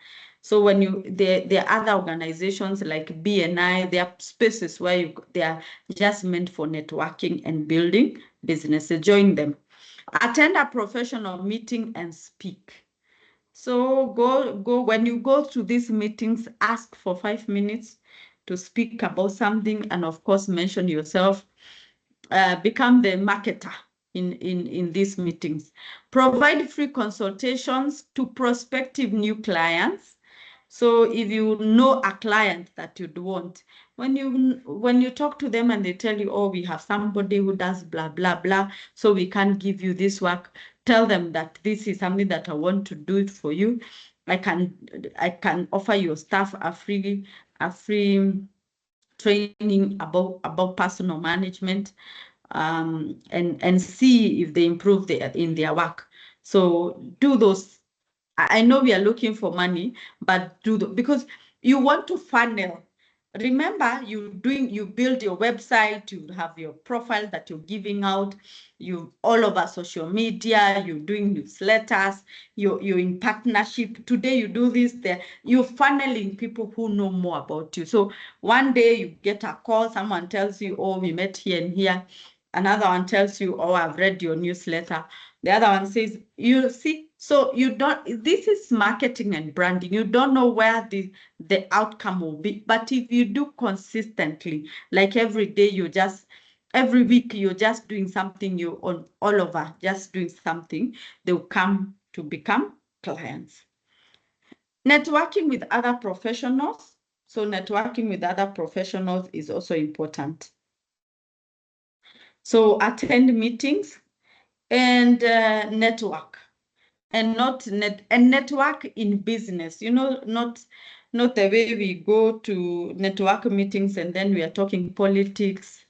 So when there are other organizations like BNI, there are spaces where they are just meant for networking and building businesses. Join them. Attend a professional meeting and speak. So go when you go to these meetings, ask for 5 minutes to speak about something, and of course mention yourself. Become the marketer in these meetings. Provide free consultations to prospective new clients. So if you know a client that you'd want, when you talk to them and they tell you, oh, we have somebody who does blah, blah, blah, so we can't give you this work, tell them that this is something that I want to do it for you. I can offer your staff a free training about personal management, and see if they improve in their work. So do those. I know we are looking for money, but because you want to funnel. Remember, you build your website, you have your profile that you're giving out, you all over social media, you're doing newsletters, you're in partnership. Today you do this, there you're funneling people who know more about you. So one day you get a call, someone tells you, oh, we met here and here. Another one tells you, oh, I've read your newsletter. The other one says, you see, so you don't, this is marketing and branding. You don't know where the outcome will be. But if you do consistently, like every day, every week, you're just doing something, you on all over, just doing something, they'll come to become clients. Networking with other professionals. So networking with other professionals is also important. So attend meetings and network, and network in business. Not the way we go to network meetings and then we are talking politics.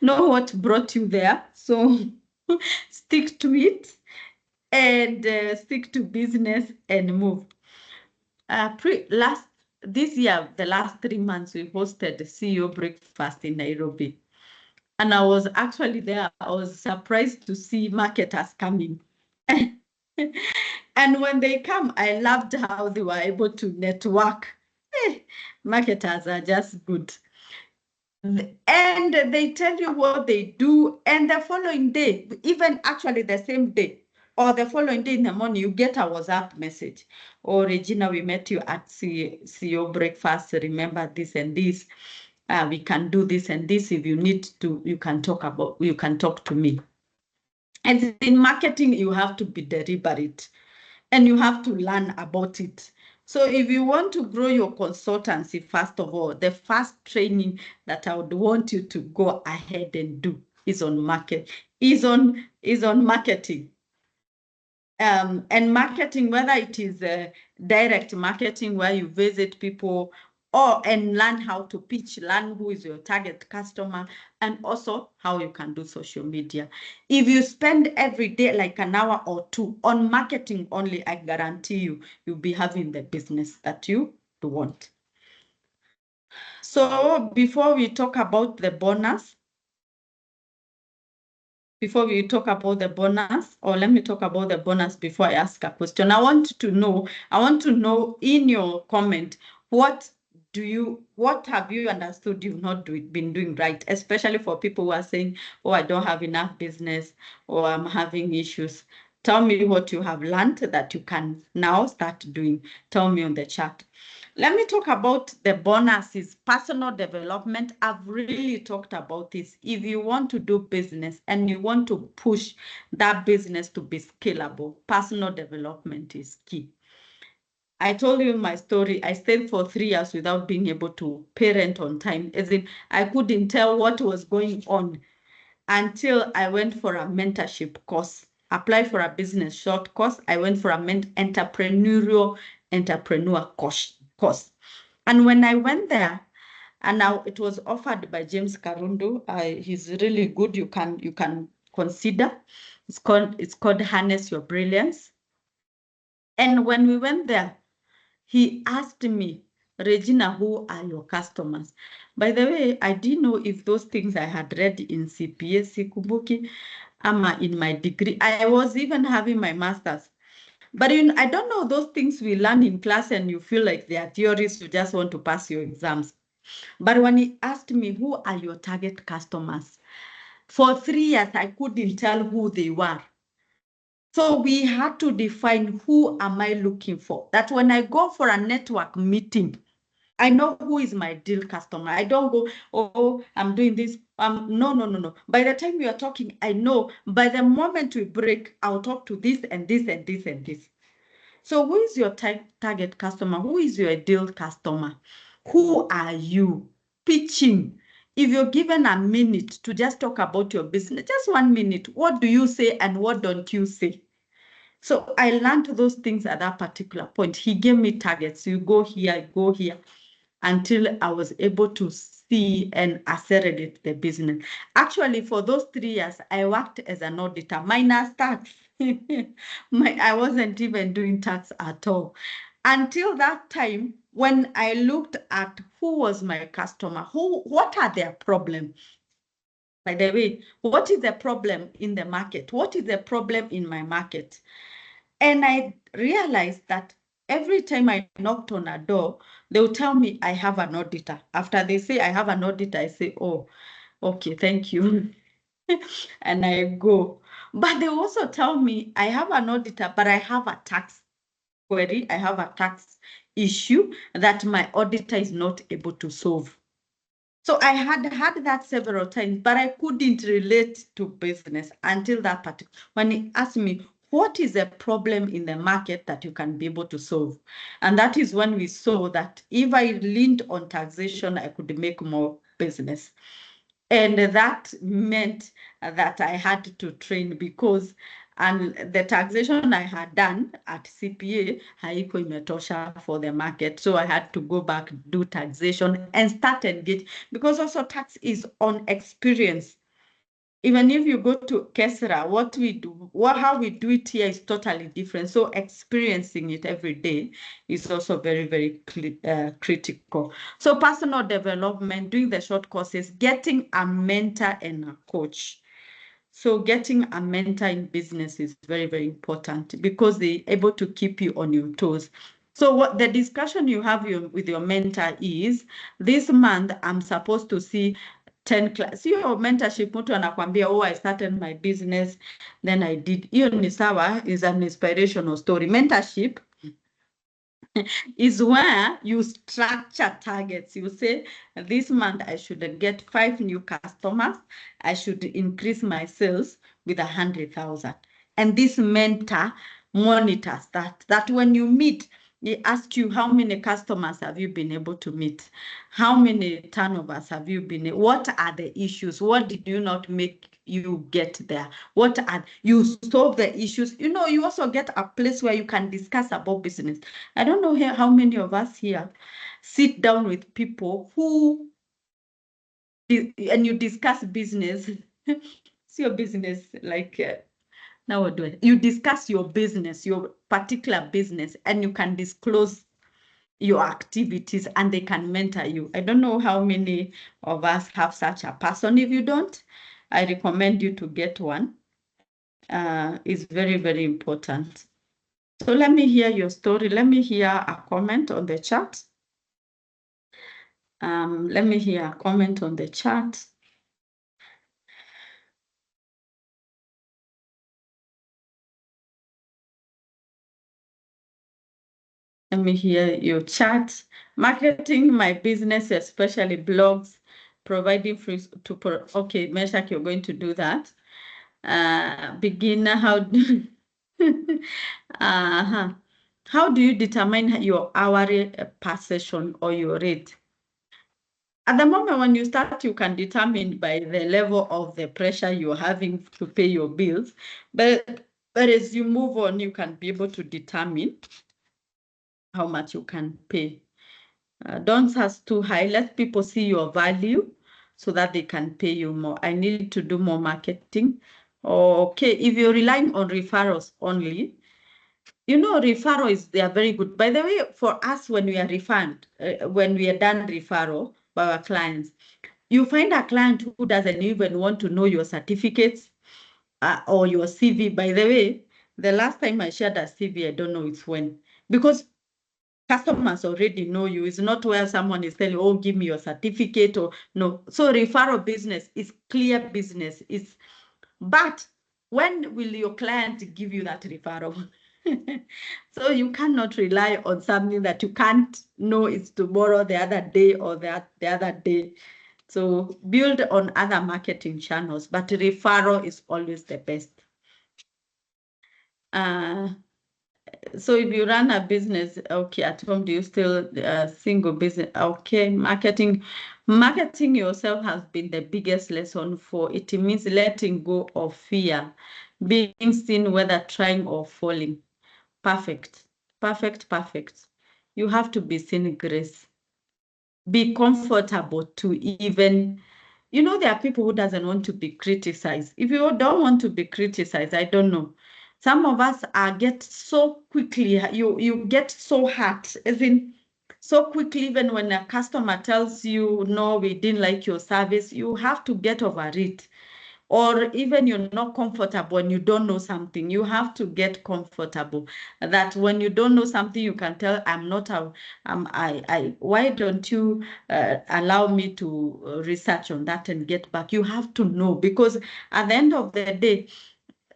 Know what brought you there. So stick to it and stick to business and move. This year, the last 3 months, we hosted the CEO breakfast in Nairobi. And I was actually there. I was surprised to see marketers coming. And when they come, I loved how they were able to network. Marketers are just good. And they tell you what they do. And the following day, even actually the same day, or the following day in the morning, you get a WhatsApp message. Oh, Regina, we met you at CEO breakfast. Remember this and this. We can do this and this. If you need to, you can talk to me. And in marketing, you have to be deliberate and you have to learn about it. So if you want to grow your consultancy, first of all, the first training that I would want you to go ahead and do is on marketing. And marketing, whether it is direct marketing where you visit people, and learn how to pitch, learn who is your target customer, and also how you can do social media. If you spend every day like an hour or two on marketing only, I guarantee you'll be having the business that you want. So before we talk about the bonus, or let me talk about the bonus before I ask a question. I want to know in your comment, what have you understood you've not been doing right, especially for people who are saying, oh, I don't have enough business, or I'm having issues. Tell me what you have learned that you can now start doing. Tell me on the chat. Let me talk about the bonuses, personal development. I've really talked about this. If you want to do business and you want to push that business to be scalable, personal development is key. I told you my story. I stayed for 3 years without being able to parent on time. As in, I couldn't tell what was going on until I went for a mentorship course, applied for a business short course. I went for a entrepreneur course. And when I went there, and now it was offered by James Karundu. He's really good. You can consider. It's called Harness Your Brilliance. And when we went there, he asked me, Regina, who are your customers? By the way, I didn't know if those things I had read in CPA, Sikumbuki, in my degree. I was even having my master's. But I don't know those things we learn in class and you feel like they are theories, you just want to pass your exams. But when he asked me, who are your target customers? For 3 years, I couldn't tell who they were. So we had to define who am I looking for. That when I go for a network meeting, I know who is my deal customer. I don't go, oh, I'm doing this. No. By the time we are talking, I know by the moment we break, I'll talk to this and this and this and this. So who is your target customer? Who is your ideal customer? Who are you pitching? If you're given a minute to just talk about your business, just 1 minute, what do you say and what don't you say? So I learned those things at that particular point. He gave me targets. You go here, until I was able to see and accelerate the business. Actually, for those 3 years, I worked as an auditor, minus tax. I wasn't even doing tax at all. Until that time, when I looked at who was my customer, what are their problems? By the way, what is the problem in the market? What is the problem in my market? And I realized that every time I knocked on a door, they'll tell me I have an auditor. After they say I have an auditor, I say, oh, okay, thank you. And I go. But they also tell me I have an auditor, but I have a tax query. I have a tax issue that my auditor is not able to solve. So I had that several times, but I couldn't relate to business until that particular, when he asked me, what is the problem in the market that you can be able to solve? And that is when we saw that if I leaned on taxation, I could make more business. And that meant that I had to train because the taxation I had done at CPA haiko imetosha for the market. So I had to go back, do taxation and start engage because also tax is on experience. Even if you go to Kesra, what we do, how we do it here is totally different. So experiencing it every day is also very, very critical. So personal development, doing the short courses, getting a mentor and a coach. So getting a mentor in business is very, very important because they're able to keep you on your toes. So what the discussion you have with your mentor is, this month I'm supposed to see 10 class. Your mentorship, mtu anakuambia, oh, I started my business, then I did. Hiyo ni sawa, is an inspirational story. Mentorship is where you structure targets. You say, this month I should get 5 new customers. I should increase my sales with 100,000. And this mentor monitors that when you meet, they ask you, how many customers have you been able to meet? How many turnovers have you been? What are the issues? What did you not make you get there? What are you solve the issues? You know, you also get a place where you can discuss about business. I don't know how many of us here sit down with people who, and you discuss business. It's your business, like, now what do I? You discuss your business, your particular business, and you can disclose your activities and they can mentor you. I don't know how many of us have such a person. If you don't, I recommend you to get one. It's very, very important. So let me hear your story. Let me hear a comment on the chat. Let me hear a comment on the chat. Let me hear your chat. Marketing my business, especially blogs, providing free to okay, Meshach, you're going to do that. Beginner, how do how do you determine your hourly per session or your rate? At the moment when you start, you can determine by the level of the pressure you're having to pay your bills. But as you move on, you can be able to determine how much you can pay. Don't ask too high. Let people see your value so that they can pay you more. I need to do more marketing. Okay, if you're relying on referrals only, you know, they are very good. By the way, for us, when we are when we are done referral by our clients, you find a client who doesn't even want to know your certificates or your CV. By the way, The last time I shared a CV, I don't know it's when, because customers already know you. It's not where someone is telling, oh, give me your certificate or no. So referral business is clear business. But when will your client give you that referral? So you cannot rely on something that you can't know it's tomorrow, the other day, or the other day. So build on other marketing channels, but referral is always the best. So if you run a business, okay, at home, do you still single business? Okay, marketing yourself has been the biggest lesson for it. It means letting go of fear, being seen whether trying or falling. Perfect, perfect, perfect. You have to be seen, Grace. Be comfortable to even, there are people who doesn't want to be criticized. If you don't want to be criticized, I don't know. Some of us get so quickly, you get so hurt, as in so quickly, even when a customer tells you, no, we didn't like your service, you have to get over it. Or even you're not comfortable and you don't know something, you have to get comfortable that when you don't know something, you can tell, I'm not why don't you allow me to research on that and get back? You have to know, because at the end of the day,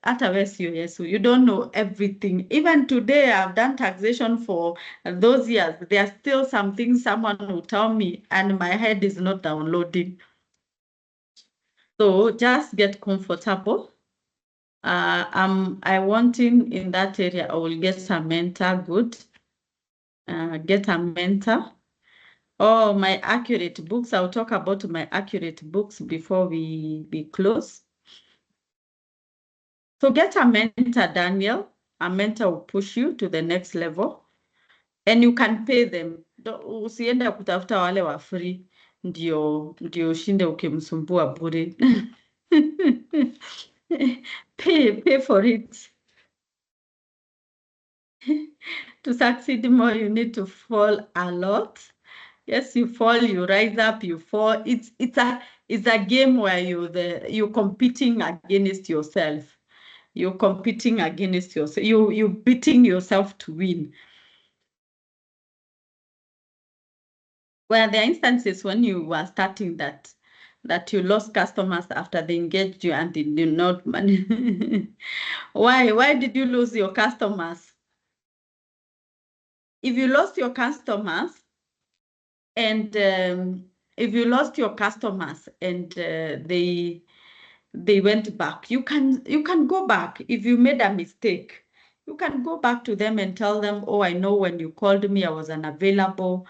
yes, you don't know everything. Even today, I've done taxation for those years. There are still some things someone will tell me and my head is not downloading. So just get comfortable. I wanting in that area, I will get a mentor, good. Get a mentor. Oh, my accurate books. I'll talk about my accurate books before we close. So get a mentor, Daniel. A mentor will push you to the next level. And you can pay them. Usiende kutafuta wale wa free. Ndio ushinde ukimsumbua bure. Pay for it. To succeed more, you need to fall a lot. Yes, you fall, you rise up, you fall. It's a game where you're competing against yourself. You're competing against yourself. You beating yourself to win. Well, there are instances when you were starting that you lost customers after they engaged you and they did not money. Why did you lose your customers? If you lost your customers, and if you lost your customers and they went back, you can go back. If you made a mistake, you can go back to them and tell them, oh, I know when you called me, I was unavailable.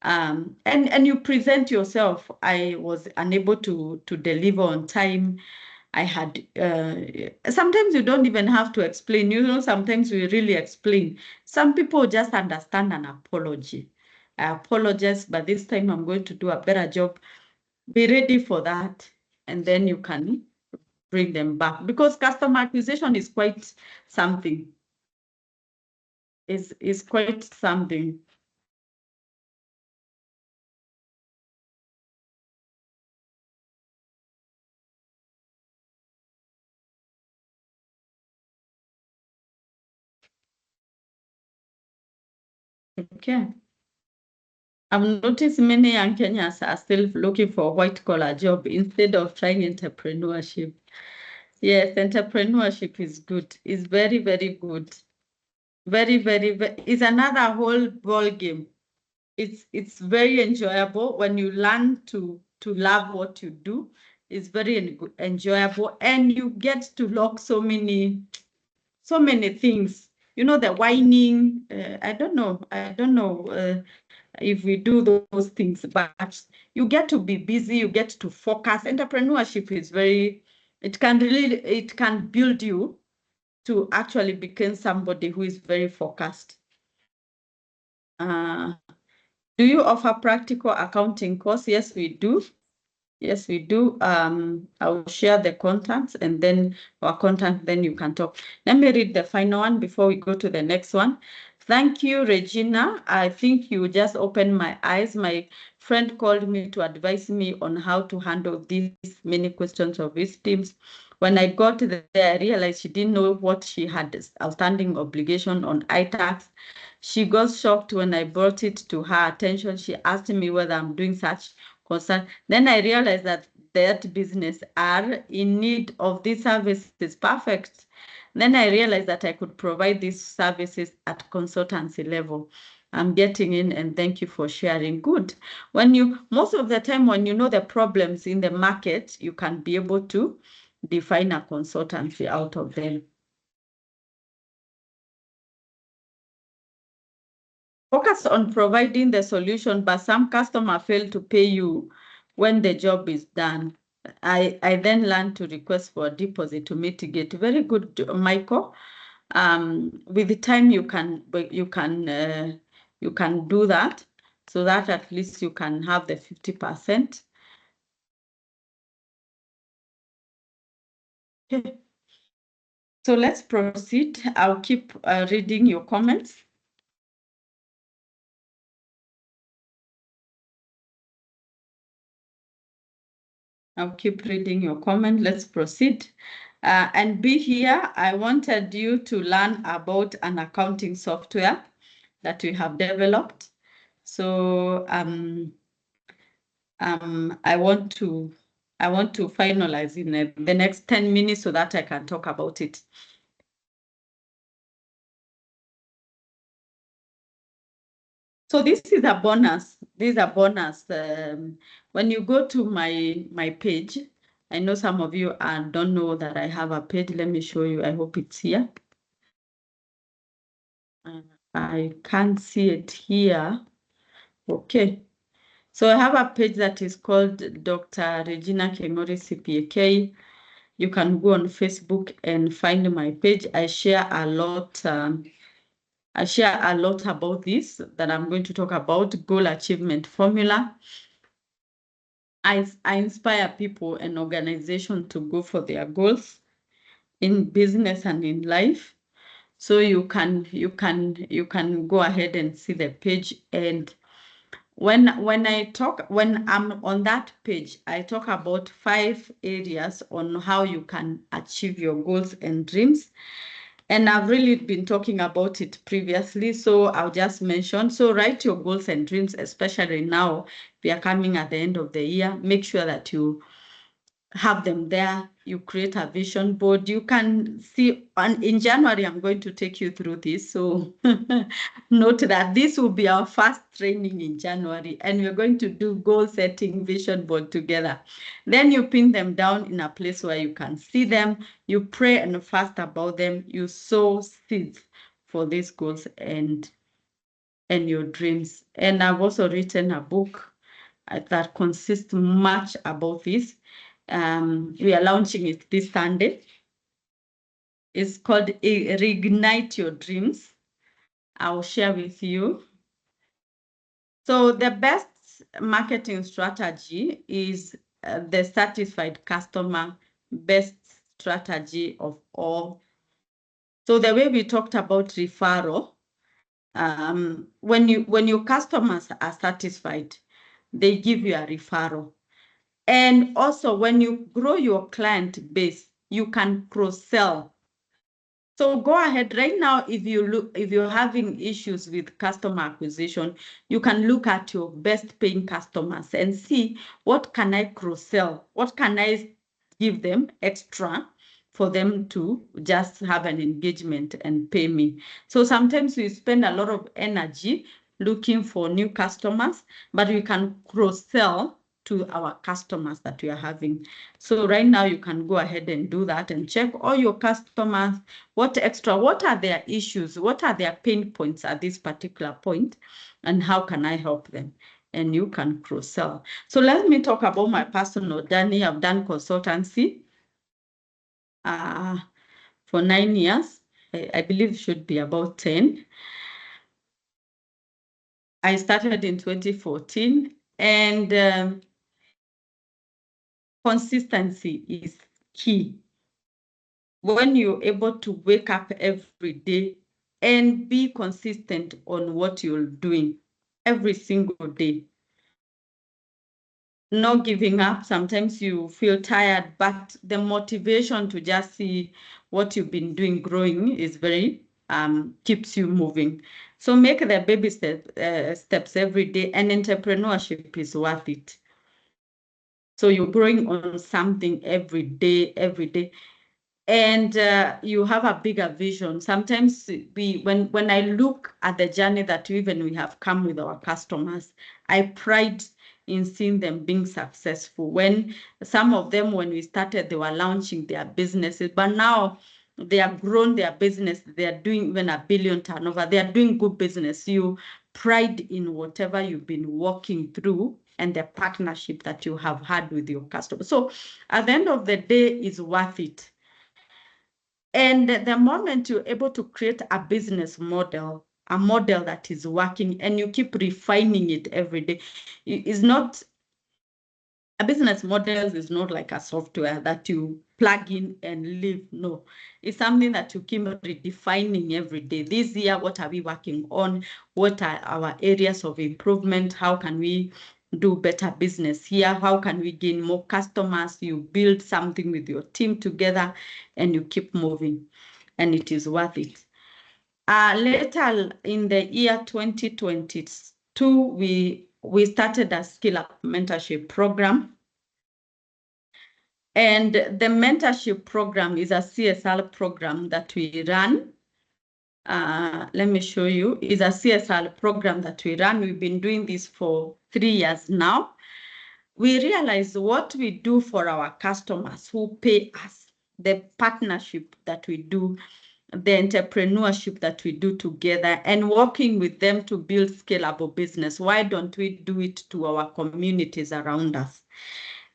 And you present yourself. I was unable to deliver on time. I had, sometimes you don't even have to explain, sometimes we really explain. Some people just understand an apology. I apologize, but this time I'm going to do a better job. Be ready for that. And then you can bring them back, because customer acquisition is quite something. Is quite something. Okay. I've noticed many young Kenyans are still looking for a white-collar job instead of trying entrepreneurship. Yes, entrepreneurship is good. It's very, very good. Very, very, it's another whole ball game. It's very enjoyable when you learn to love what you do. It's very enjoyable, and you get to lock so many things. The whining. I don't know. If we do those things, but you get to be busy, you get to focus. Entrepreneurship is it can build you to actually become somebody who is very focused. Do you offer practical accounting course? Yes, we do. Yes, we do. I'll share the contacts and then our contact, then you can talk. Let me read the final one before we go to the next one. Thank you, Regina. I think you just opened my eyes. My friend called me to advise me on how to handle these many questions of victims When I got there, I realized she didn't know what she had outstanding obligation on iTax. She got shocked when I brought it to her attention. She asked me whether I'm doing such concern. Then I realized that business are in need of these services. Perfect. Then I realized that I could provide these services at consultancy level. I'm getting in, and thank you for sharing. Good. Most of the time when you know the problems in the market, you can be able to define a consultancy out of them. Focus on providing the solution, but some customers fail to pay you when the job is done. I then learned to request for a deposit to mitigate. Very good, Michael. With the time you can do that, so that at least you can have the 50%. Okay. So let's proceed. I'll keep reading your comments. I'll keep reading your comment. Let's proceed. And be here, I wanted you to learn about an accounting software that we have developed. So I want to finalize in the next 10 minutes so that I can talk about it. So this is a bonus. This is a bonus. When you go to my page, I know some of you don't know that I have a page. Let me show you. I hope it's here. I can't see it here. Okay. So I have a page that is called Dr. Regina Kengori CPAK. You can go on Facebook and find my page. I share a lot. I share a lot about this that I'm going to talk about, goal achievement formula. I inspire people and organizations to go for their goals in business and in life. So you can go ahead and see the page. And when I'm on that page, I talk about 5 areas on how you can achieve your goals and dreams. And I've really been talking about it previously, so I'll just mention. So write your goals and dreams, especially now we are coming at the end of the year. Make sure that you have them there. You create a vision board. You can see, and in January, I'm going to take you through this. So note that this will be our first training in January, and we're going to do goal setting vision board together. Then you pin them down in a place where you can see them. You pray and fast about them. You sow seeds for these goals and your dreams. And I've also written a book that consists much about this. We are launching it this Sunday. It's called Reignite Your Dreams. I'll share with you. So the best marketing strategy is the satisfied customer, best strategy of all. So the way we talked about referral, when your customers are satisfied, they give you a referral. And also, when you grow your client base, you can cross-sell. So go ahead right now. If you're having issues with customer acquisition, you can look at your best paying customers and see what can I cross-sell, what can I give them extra for them to just have an engagement and pay me. So sometimes we spend a lot of energy looking for new customers, but we can cross-sell to our customers that we are having. So right now you can go ahead and do that and check all your customers, what are their issues, what are their pain points at this particular point, and how can I help them? And you can cross-sell. So let me talk about my personal journey. I've done consultancy for 9 years. I believe it should be about 10. I started in 2014, and consistency is key. When you're able to wake up every day and be consistent on what you're doing every single day, no giving up. Sometimes you feel tired, but the motivation to just see what you've been doing growing is very keeps you moving. So make the baby steps every day, and entrepreneurship is worth it. So you're growing on something every day, and you have a bigger vision. Sometimes when I look at the journey that we have come with our customers, I pride in seeing them being successful. When some of them, when we started, they were launching their businesses, but now they have grown their business. They are doing even $1 billion turnover. They are doing good business. You pride in whatever you've been working through and the partnership that you have had with your customers. So at the end of the day, it's worth it. And the moment you're able to create a business model, a model that is working, and you keep refining it every day, is not a business model is not like a software that you plug in and leave. No, it's something that you keep redefining every day. This year, what are we working on? What are our areas of improvement? How can we do better business here? How can we gain more customers? You build something with your team together and you keep moving, and it is worth it. Later in the year 2022, we started a skill up mentorship program. And the mentorship program is a CSR program that we run. Let me show you. It's a CSR program that we run. We've been doing this for 3 years now. We realize what we do for our customers who pay us, the partnership that we do, the entrepreneurship that we do together, and working with them to build scalable business. Why don't we do it to our communities around us?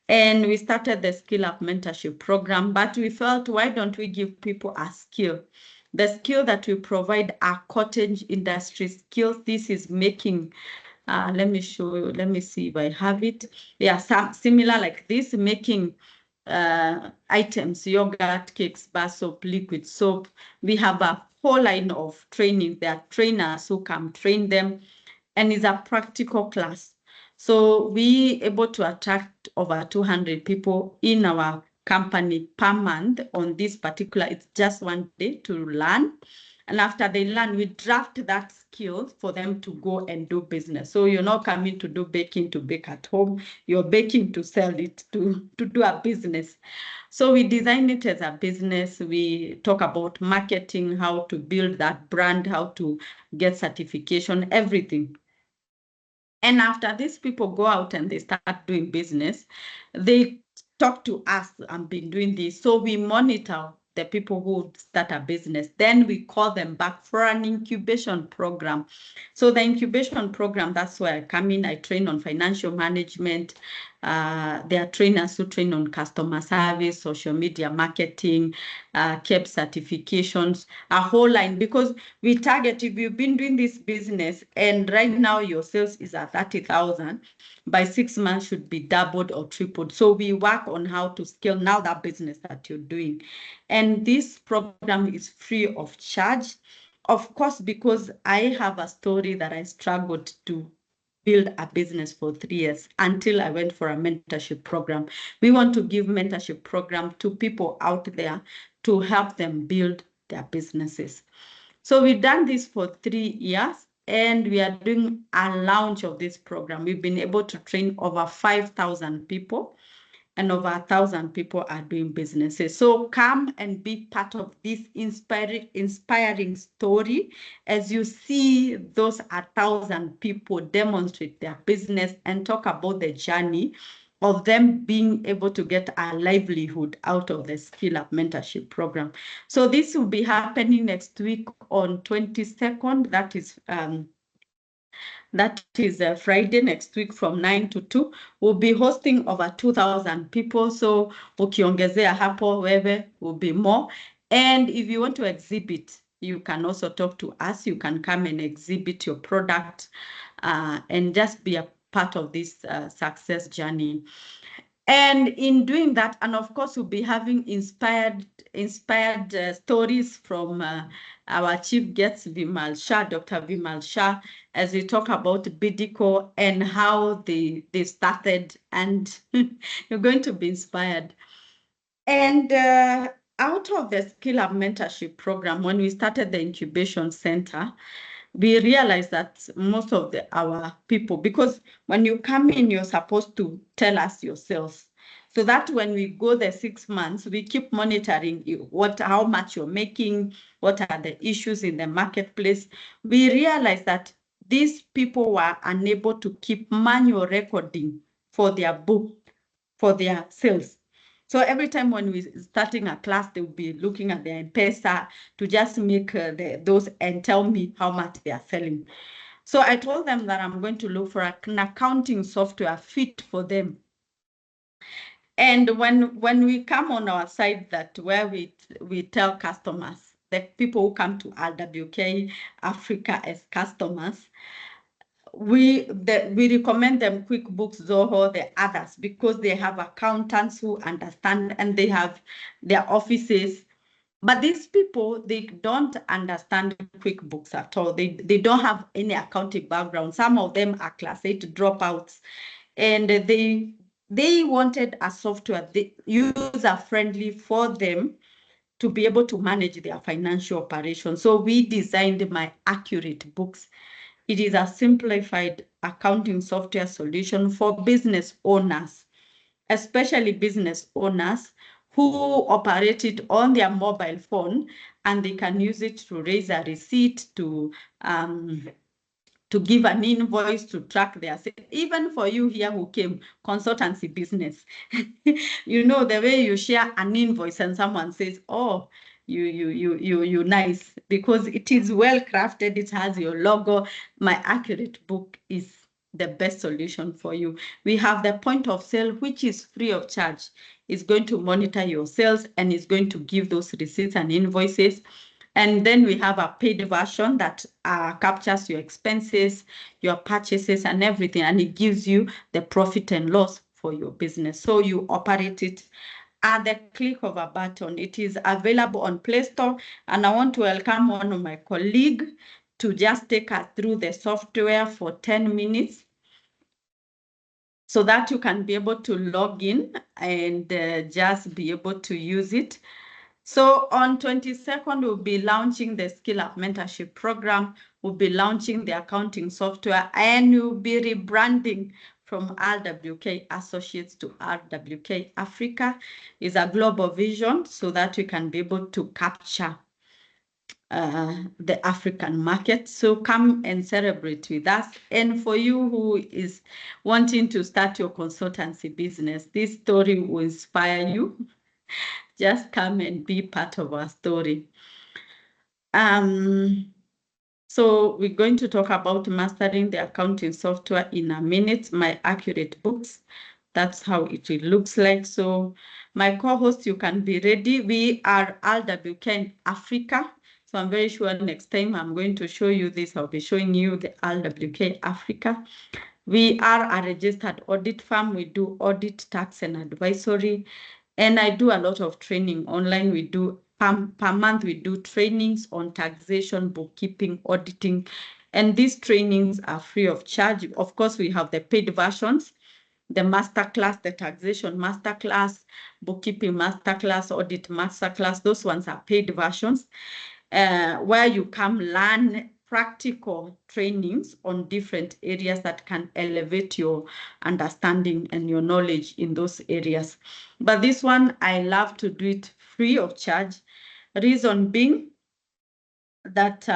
And we started the Skill Up Mentorship Program, but we felt, why don't we give people a skill? The skill that we provide are cottage industry skills. This is making, let me show you, let me see if I have it. They are some similar like this, making items, yogurt, cakes, bar soap, liquid soap. We have a whole line of training. There are trainers who come train them, and it's a practical class. So we able to attract over 200 people in our company per month on this particular, it's just 1 day to learn. And after they learn, we draft that skill for them to go and do business. So you're not coming to do baking to bake at home. You're baking to sell it, to do a business. So we design it as a business. We talk about marketing, how to build that brand, how to get certification, everything. And after these people go out and they start doing business, they talk to us and been doing this. So we monitor the people who start a business. Then we call them back for an incubation program. So the incubation program, that's where I come in. I train on financial management. There are trainers who train on customer service, social media marketing, KEP certifications, a whole line, because we target, if you've been doing this business and right now your sales is at 30,000, by 6 months should be doubled or tripled. So we work on how to scale now that business that you're doing. And this program is free of charge. Of course, because I have a story that I struggled to build a business for 3 years until I went for a mentorship program. We want to give mentorship program to people out there to help them build their businesses. So we've done this for 3 years, and we are doing a launch of this program. We've been able to train over 5,000 people, and over 1,000 people are doing businesses. So come and be part of this inspiring story as you see those 1,000 people demonstrate their business and talk about the journey of them being able to get a livelihood out of the Skill Up Mentorship Program. So this will be happening next week on 22nd. That is Friday next week from 9 to 2. We'll be hosting over 2,000 people. So ukiongezea hapo wewe will be more. And if you want to exhibit, you can also talk to us. You can come and exhibit your product and just be a part of this success journey. And in doing that, and of course, we'll be having inspired stories from our chief guest, Vimal Shah, Dr. Vimal Shah, as we talk about Bidco and how they started, and you're going to be inspired. And out of the Skill Up Mentorship Program, when we started the incubation center, we realized that most of our people, because when you come in, you're supposed to tell us yourselves, so that when we go the 6 months, we keep monitoring you, how much you're making, what are the issues in the marketplace. We realized that these people were unable to keep manual recording for their book, for their sales. So every time when we're starting a class, they will be looking at their M-Pesa to just make those and tell me how much they are selling. So I told them that I'm going to look for an accounting software fit for them. And when we come on our side, that where we tell customers, the people who come to RWK Africa as customers, we recommend them QuickBooks, Zoho, the others, because they have accountants who understand and they have their offices. But these people, they don't understand QuickBooks at all. They don't have any accounting background. Some of them are class 8 dropouts, and they wanted a software user-friendly for them to be able to manage their financial operations. So we designed My Accurate Books. It is a simplified accounting software solution for business owners, especially business owners who operate it on their mobile phone, and they can use it to raise a receipt, to give an invoice, to track their sales. Even for you here who came, consultancy business, you know, the way you share an invoice and someone says, oh, you nice, because it is well crafted, it has your logo. My Accurate Book is the best solution for you. We have the point of sale, which is free of charge. It's going to monitor your sales and it's going to give those receipts and invoices. And then we have a paid version that captures your expenses, your purchases, and everything, and it gives you the profit and loss for your business. So you operate it at the click of a button. It is available on Play Store, and I want to welcome one of my colleagues to just take us through the software for 10 minutes so that you can be able to log in and just be able to use it. So on 22nd, we'll be launching the Skill Up Mentorship Program. We'll be launching the accounting software, and we'll be rebranding from RWK Associates to RWK Africa. It's a global vision so that we can be able to capture the African market. So come and celebrate with us. And for you who is wanting to start your consultancy business, this story will inspire you. Just come and be part of our story. So we're going to talk about mastering the accounting software in a minute. My Accurate Books. That's how it looks like. So my co-host, you can be ready. We are RWK in Africa. So I'm very sure next time I'm going to show you this. I'll be showing you the RWK Africa. We are a registered audit firm. We do audit, tax, and advisory. And I do a lot of training online. We do per month, we do trainings on taxation, bookkeeping, auditing. And these trainings are free of charge. Of course, we have the paid versions, the masterclass, the taxation masterclass, bookkeeping masterclass, audit masterclass. Those ones are paid versions where you come learn practical trainings on different areas that can elevate your understanding and your knowledge in those areas. But this one, I love to do it free of charge. Reason being that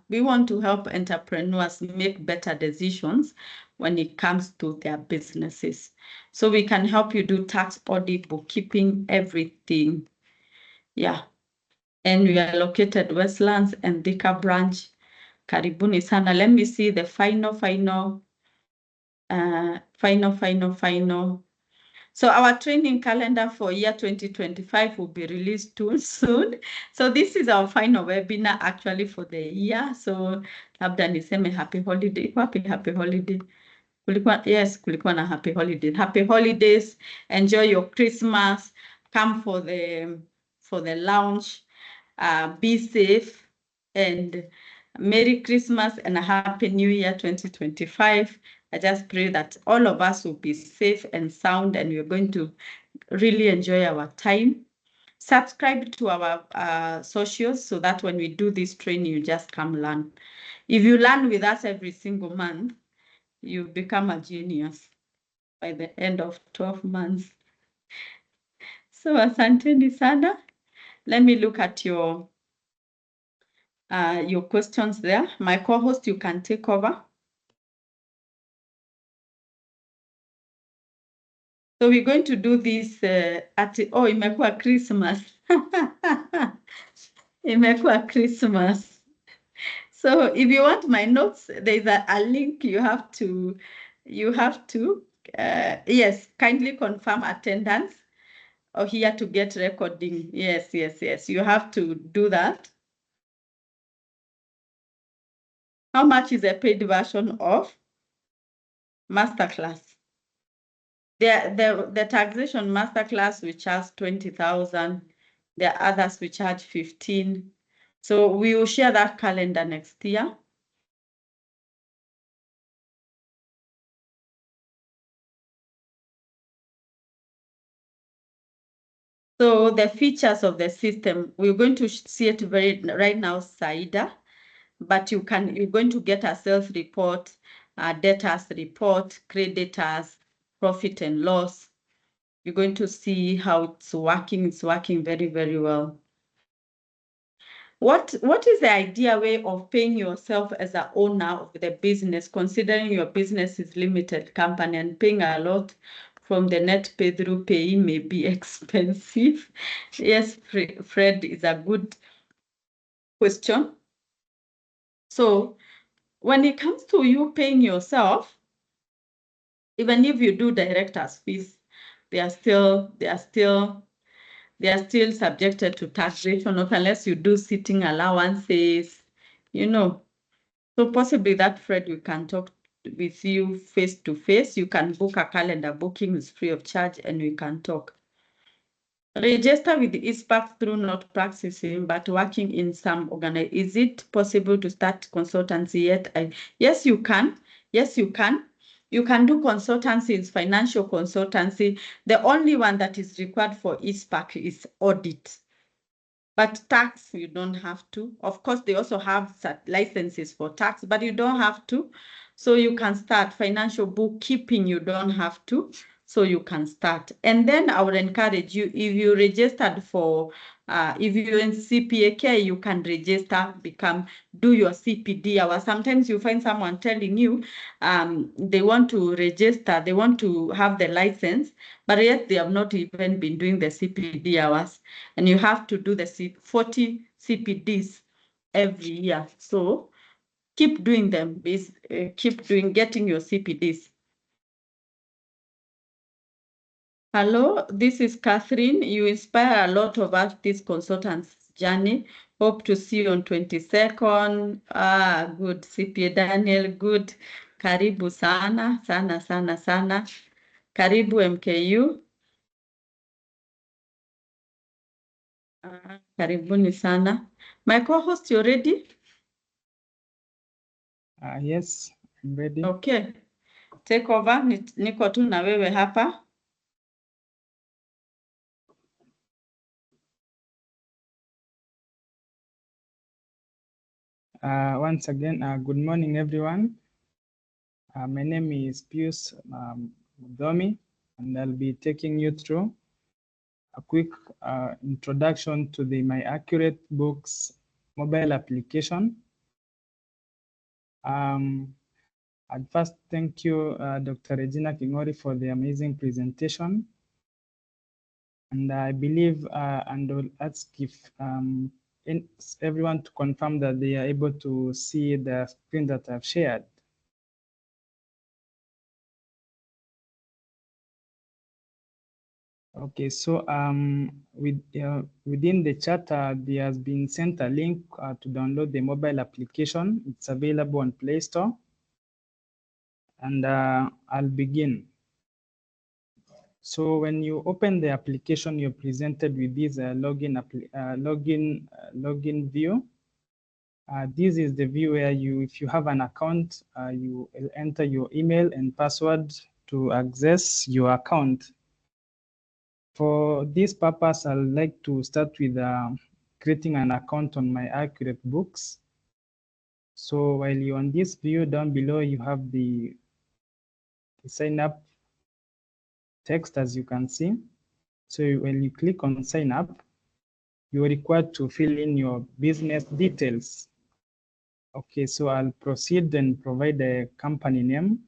we want to help entrepreneurs make better decisions when it comes to their businesses. So we can help you do tax, audit, bookkeeping, everything. Yeah. And we are located Westlands and Thika branch. Karibuni sana. Let me see the final. So our training calendar for year 2025 will be released too soon. So this is our final webinar actually for the year. So labda niseme happy holiday. Happy holiday. Yes, kulikuwa na happy holidays. Happy holidays. Enjoy your Christmas. Come for the lounge. Be safe and Merry Christmas and a Happy New Year 2025. I just pray that all of us will be safe and sound and we're going to really enjoy our time. Subscribe to our socials so that when we do this training, you just come learn. If you learn with us every single month, you become a genius by the end of 12 months. So asanteni sana. Let me look at your questions there. My co-host, you can take over. So we're going to do this imekuwa Christmas. Imekuwa Christmas. So if you want my notes, there's a link you have to, yes, kindly confirm attendance or here to get recording. Yes. You have to do that. How much is a paid version of Masterclass? The taxation Masterclass, we charge 20,000. There are others we charge 15. So we will share that calendar next year. So the features of the system, we're going to see it right now, Saida, but you're going to get a sales report, a debtors report, creditors, profit and loss. You're going to see how it's working. It's working very, very well. What is the ideal way of paying yourself as an owner of the business, considering your business is limited company and paying a lot from the net pay through pay may be expensive? Yes, Fred, is a good question. So when it comes to you paying yourself, even if you do director's fees, they are still subjected to taxation, not unless you do sitting allowances, So possibly that, Fred, we can talk with you face to face. You can book a calendar booking, it's free of charge, and we can talk. Register with the ISPAC through not practicing, but working in some organization. Is it possible to start consultancy yet? Yes, you can. Yes, you can. You can do consultancy, it's financial consultancy. The only one that is required for ISPAC is audit. But tax, you don't have to. Of course, they also have licenses for tax, but you don't have to. So you can start financial bookkeeping, you don't have to. So you can start. And then I would encourage you, if you registered for, if you're in CPAK, you can register, do your CPD hours. Sometimes you find someone telling you they want to register, they want to have the license, but yet they have not even been doing the CPD hours. And you have to do the 40 CPDs every year. So keep doing them, getting your CPDs. Hello, this is Catherine. You inspire a lot of us this consultant's journey. Hope to see you on 22nd. Good. CPA Daniel, good. Karibu sana, sana, sana, sana. Karibu MKU. Karibuni sana. My co-host, you ready? Yes, I'm ready. Okay. Take over. Niko tu na wewe hapa. Once again, good morning, everyone. My name is Pius Domi, and I'll be taking you through a quick introduction to the My Accurate Books mobile application. I'd first thank you, Dr. Regina Kingori, for the amazing presentation. And I believe, and will ask if everyone to confirm that they are able to see the screen that I've shared. Okay, so within the chat, there has been sent a link to download the mobile application. It's available on Play Store. and I'll begin. So when you open the application, you're presented with this login view. This is the view where if you have an account, you will enter your email and password to access your account. For this purpose, I'd like to start with creating an account on my Accurate Books. So while you're on this view down below, you have the sign up text, as you can see. So when you click on sign up, you're required to fill in your business details. Okay, so I'll proceed and provide a company name.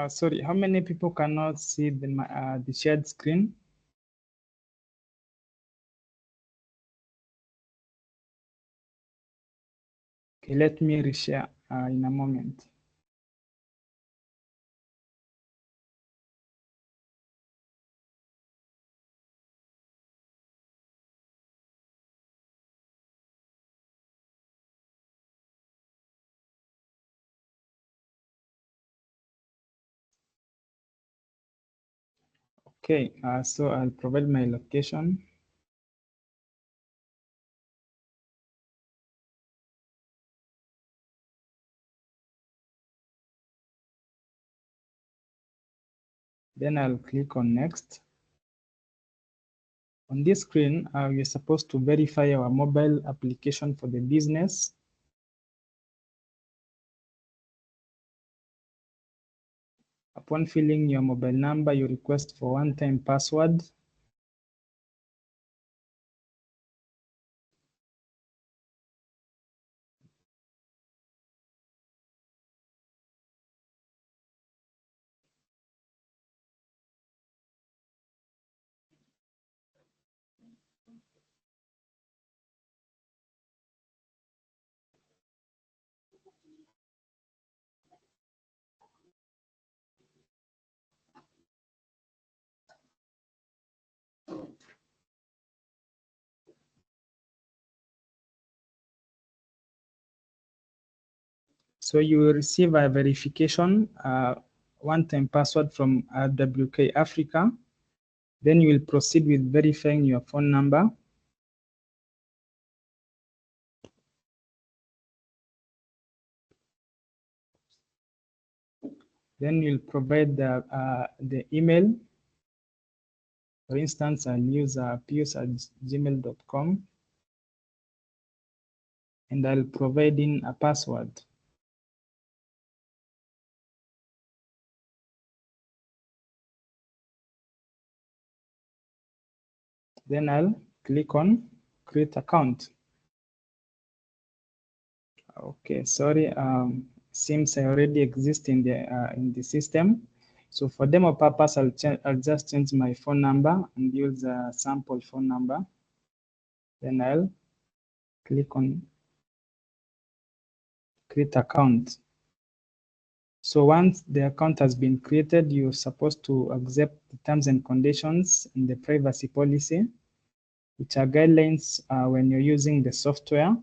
Sorry, how many people cannot see the shared screen? Okay, let me reshare in a moment. Okay, so I'll provide my location. Then I'll click on next. On this screen, we're supposed to verify our mobile application for the business. Upon filling your mobile number, you request for one-time password. So you will receive a verification one-time password from WK Africa. Then you will proceed with verifying your phone number. Then you'll provide the email. For instance, I'll use pius@gmail.com, and I'll provide in a password. Then I'll click on create account. Okay, sorry, seems I already exist in the system. So for demo purpose, I'll just change my phone number and use a sample phone number. Then I'll click on create account. So once the account has been created, you're supposed to accept the terms and conditions in the privacy policy, which are guidelines when you're using the software.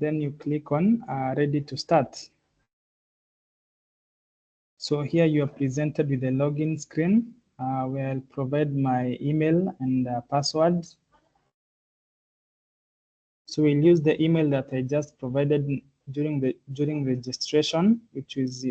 Then you click on ready to start. So here you are presented with a login screen where I'll provide my email and password. So we'll use the email that I just provided during registration, which is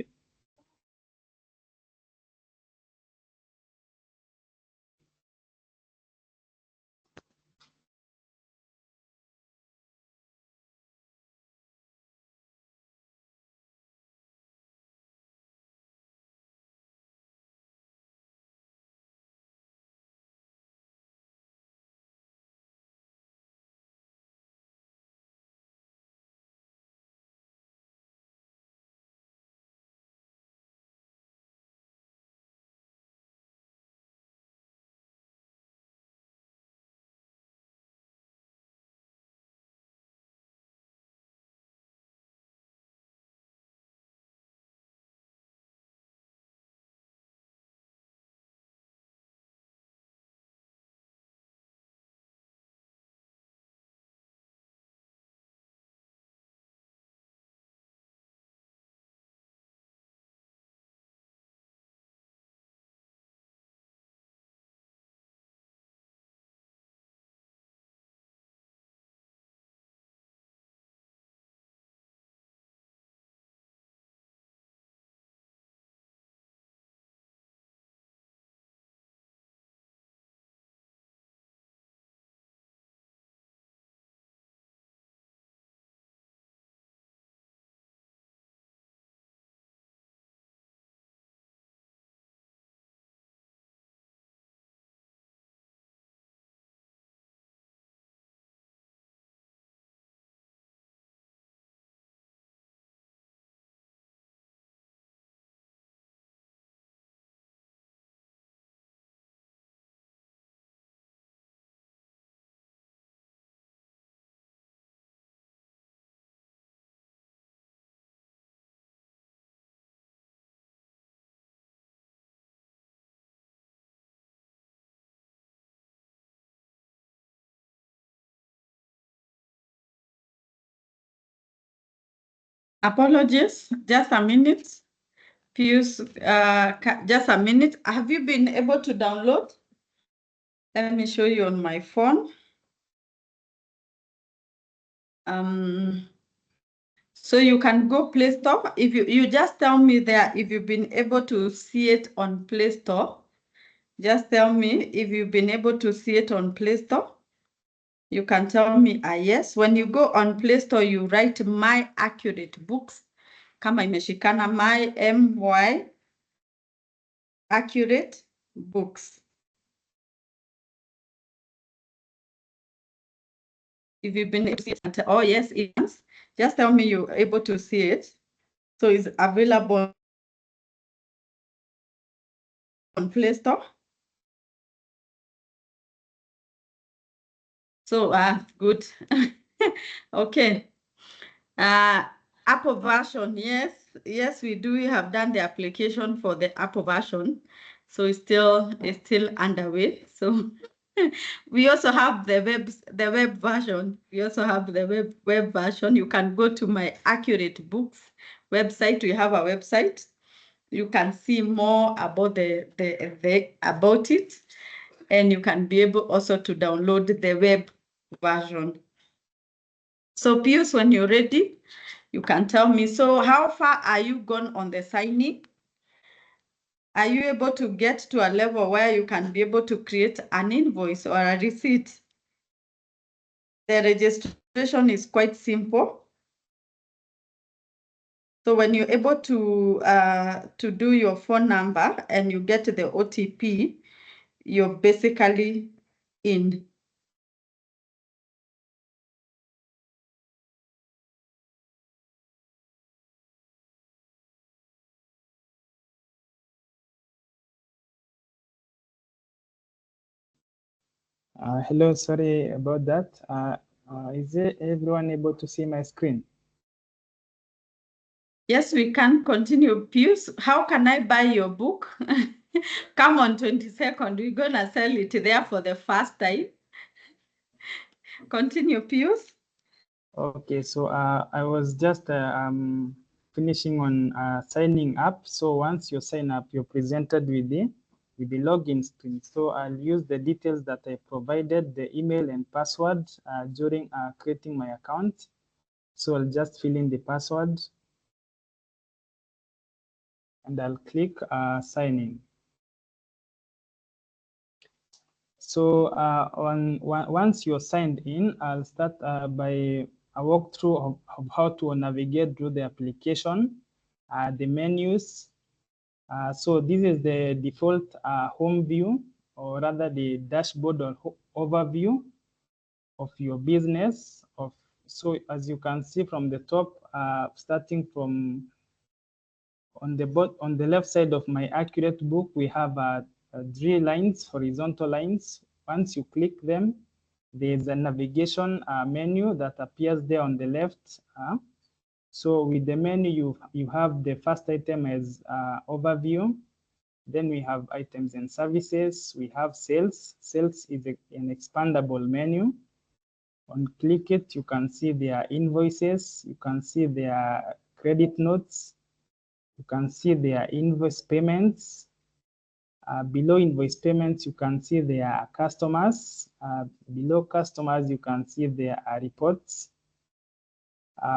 Apologies, just a minute. Pius, just a minute. Have you been able to download? Let me show you on my phone. So you can go Play Store. If you just tell me there if you've been able to see it on Play Store. Just tell me if you've been able to see it on Play Store. You can tell me yes. When you go on Play Store, you write My Accurate Books. Kama imeshikana My Accurate Books. If you've been able to see it, oh yes, it's just tell me you're able to see it. So it's available on Play Store. So good. Okay. Apple version, yes, we do. We have done the application for the Apple version, so it's still underway. So we also have the web version. We also have the web version. You can go to My Accurate Books website. We have a website. You can see more about about it, and you can be able also to download the web version. So Pius, when you're ready, you can tell me. So how far are you gone on the signing? Are you able to get to a level where you can be able to create an invoice or a receipt? The registration is quite simple. So when you're able to do your phone number and you get the OTP, you're basically in. Hello, sorry about that. Is everyone able to see my screen? Yes, we can continue. Pius, how can I buy your book? Come on 22nd, we're gonna sell it there for the first time. Continue, Pius. Okay, so I was just finishing on signing up. So once you sign up, you're presented with the login screen. So I'll use the details that I provided, the email and password during creating my account. So I'll just fill in the password and I'll click sign in. So once you're signed in, I'll start by a walkthrough of how to navigate through the application, the menus. So this is the default home view, or rather the dashboard or overview of your business. So as you can see from the top, starting from on the left side of My Accurate Book, we have 3 lines, horizontal lines. Once you click them, there's a navigation menu that appears there on the left. So with the menu, you have the first item as overview. Then we have items and services. We have sales. Sales is an expandable menu. On click it, you can see their invoices. You can see their credit notes. You can see their invoice payments. Below invoice payments, you can see their customers. Below customers, you can see their reports.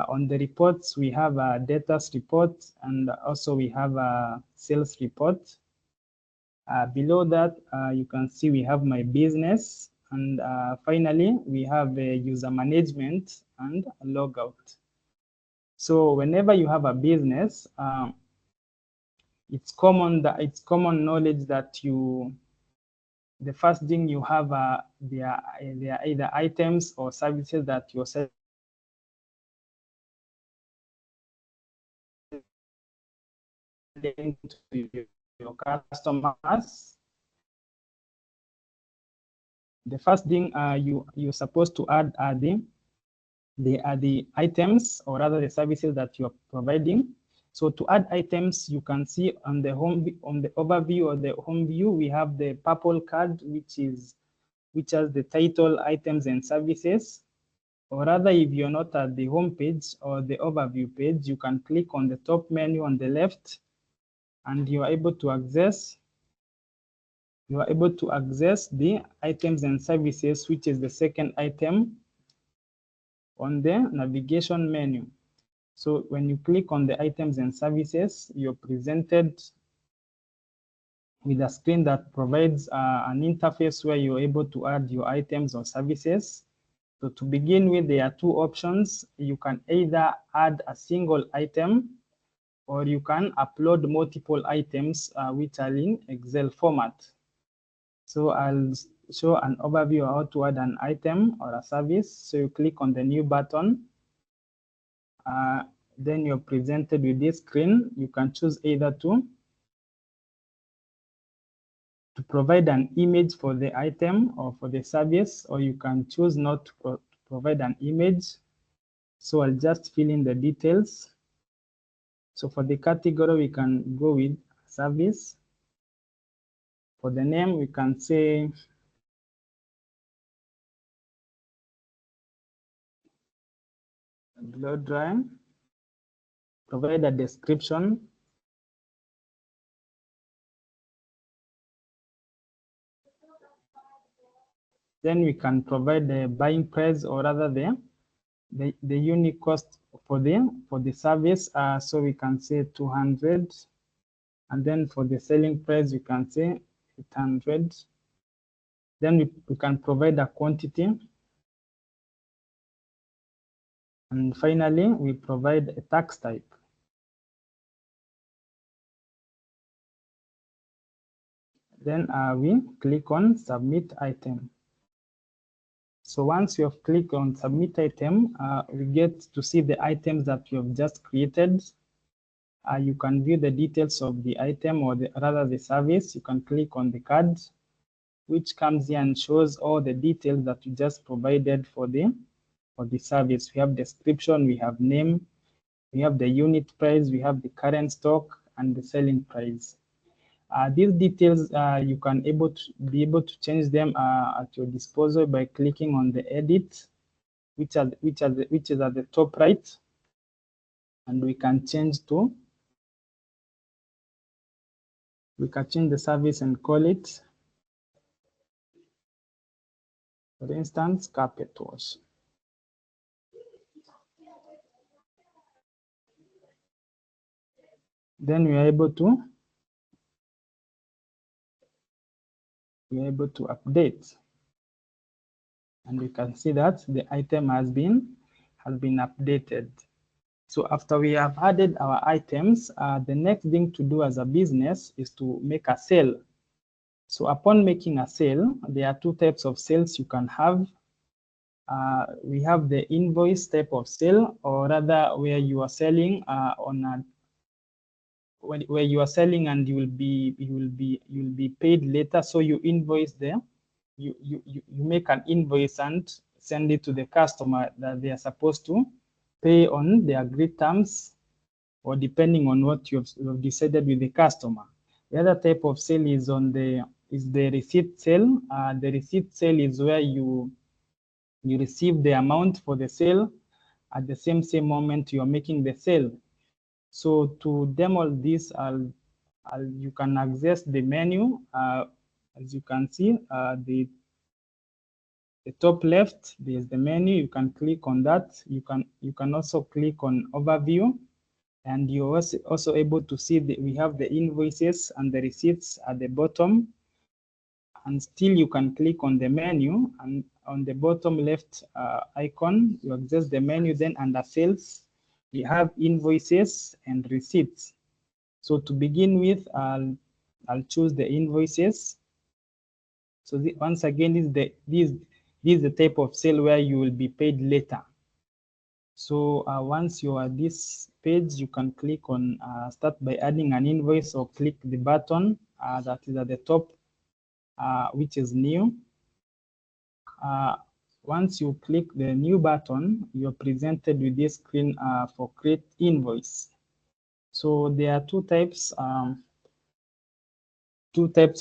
On the reports, we have a debtors report, and also we have a sales report. Below that, you can see we have my business. And finally, we have a user management and a logout. So whenever you have a business, it's common knowledge that the first thing you have they are either items or services that you're selling to your customers. The first thing you're supposed to add are the items, or rather the services that you're providing. So to add items, you can see on the overview or the home view, we have the purple card, which has the title, items and services. or rather, if you're not at the home page or the overview page, you can click on the top menu on the left, and you are able to access the items and services, which is the second item on the navigation menu. So when you click on the items and services, you're presented with a screen that provides an interface where you're able to add your items or services. So to begin with, there are two options. You can either add a single item, or you can upload multiple items which are in Excel format. So I'll show an overview of how to add an item or a service. So you click on the new button. Then you're presented with this screen. You can choose either to provide an image for the item or for the service, or you can choose not to provide an image. So I'll just fill in the details. So for the category, we can go with service. For the name, we can say blow dry. Provide a description. Then we can provide the buying price, or rather the unit cost for the service. So we can say 200, and then for the selling price we can say 800. Then we can provide a quantity, and finally we provide a tax type. Then we click on submit item. So once you have clicked on submit item, we get to see the items that you have just created. You can view the details of the item, or rather the service. You can click on the card, which comes here and shows all the details that you just provided for the service. We have description, we have name, we have the unit price, we have the current stock, and the selling price. These details you can be able to change them at your disposal by clicking on the edit, which is at the top right, and we can change the service and call it, for instance, carpet wash. Then we are able to update, and we can see that the item has been updated. So after we have added our items, the next thing to do as a business is to make a sale. So upon making a sale, there are two types of sales you can have. We have the invoice type of sale, or rather where you are selling where you are selling and you will be paid later. So you invoice them, you make an invoice and send it to the customer that they are supposed to pay on the agreed terms, or depending on what you have decided with the customer. The other type of sale is the receipt sale. The receipt sale is where you receive the amount for the sale at the same moment you are making the sale. So to demo this, you can access the menu. As you can see, the top left, there's the menu. You can click on that. You can also click on overview, and you're also able to see we have the invoices and the receipts at the bottom. And still you can click on the menu, and on the bottom left icon, you access the menu. Then under sales, we have invoices and receipts. So to begin with, I'll choose the invoices. So once again, this is the type of sale where you will be paid later. So once you are at this page, you can click on start by adding an invoice, or click the button that is at the top, which is new. Once you click the new button, you're presented with this screen for create invoice. So there are two types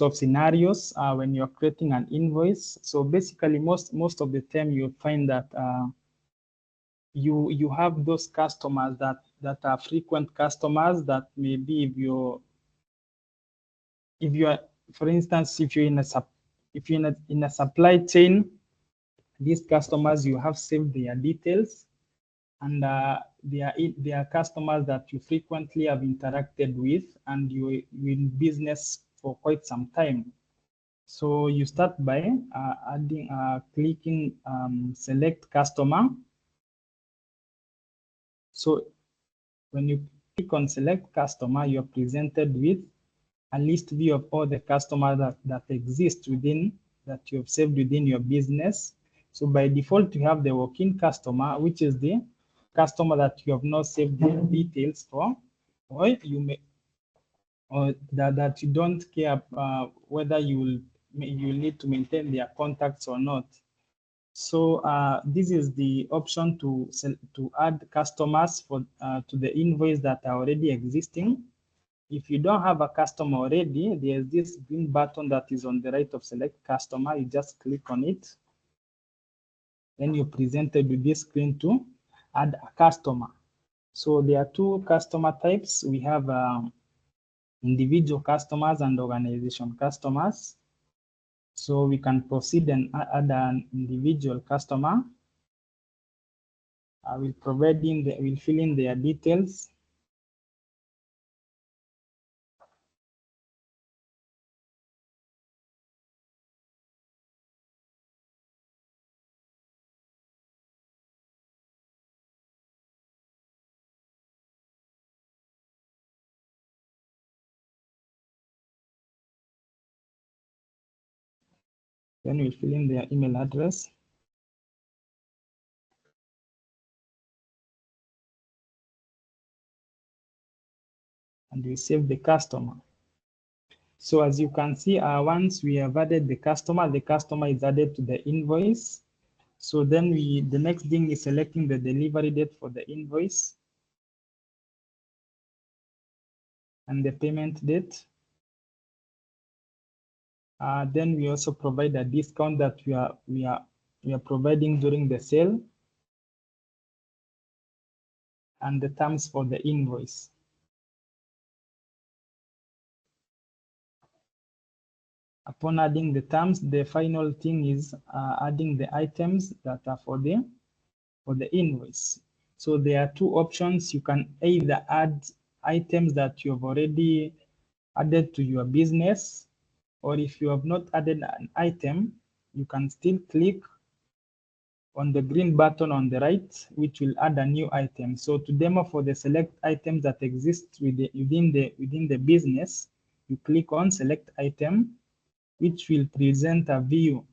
of scenarios when you're creating an invoice. So basically, most of the time you'll find that you have those customers that are frequent customers that maybe if you are, for instance, if you're in a supply chain, these customers you have saved their details, and they are customers that you frequently have interacted with, and you're in business for quite some time. So you start by clicking select customer. So when you click on select customer, you're presented with a list view of all the customers that exist within, that you have saved within your business. So by default, you have the walk-in customer, which is the customer that you have not saved the details for, or you may, or that you don't care whether you need to maintain their contacts or not. So this is the option to add customers for to the invoice that are already existing. If you don't have a customer already, there's this green button that is on the right of select customer. You just click on it. Then you're presented with this screen to add a customer. So there are two customer types. We have individual customers and organization customers. So we can proceed and add an individual customer. I will will fill in their details. Then we'll fill in their email address. And we save the customer. So as you can see, once we have added the customer is added to the invoice. So then the next thing is selecting the delivery date for the invoice and the payment date. Then we also provide a discount that we are providing during the sale and the terms for the invoice. Upon adding the terms, the final thing is adding the items that are for the invoice. So there are two options. You can either add items that you have already added to your business, or if you have not added an item, you can still click on the green button on the right, which will add a new item. So to demo for the select items that exist within the business, you click on select item, which will present a view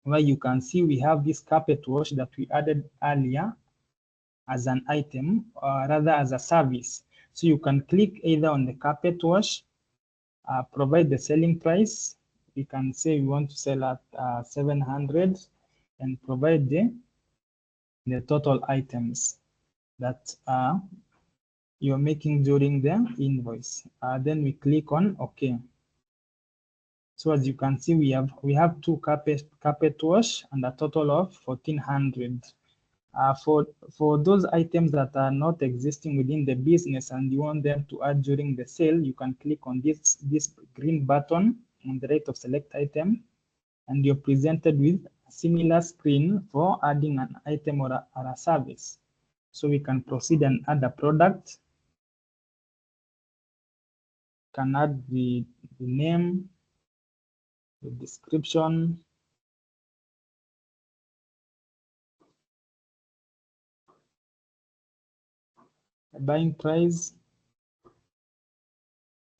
where you can see we have this carpet wash that we added earlier as an item, or rather as a service. So you can click either on the carpet wash, provide the selling price. We can say we want to sell at 700 and provide the total items that you're making during the invoice. Then we click on OK. So as you can see, we have two carpet wash and a total of 1400. For those items that are not existing within the business and you want them to add during the sale, you can click on this green button on the right of select item, and you're presented with a similar screen for adding an item or a service. So we can proceed and add a product. Can add the name, the description, the buying price,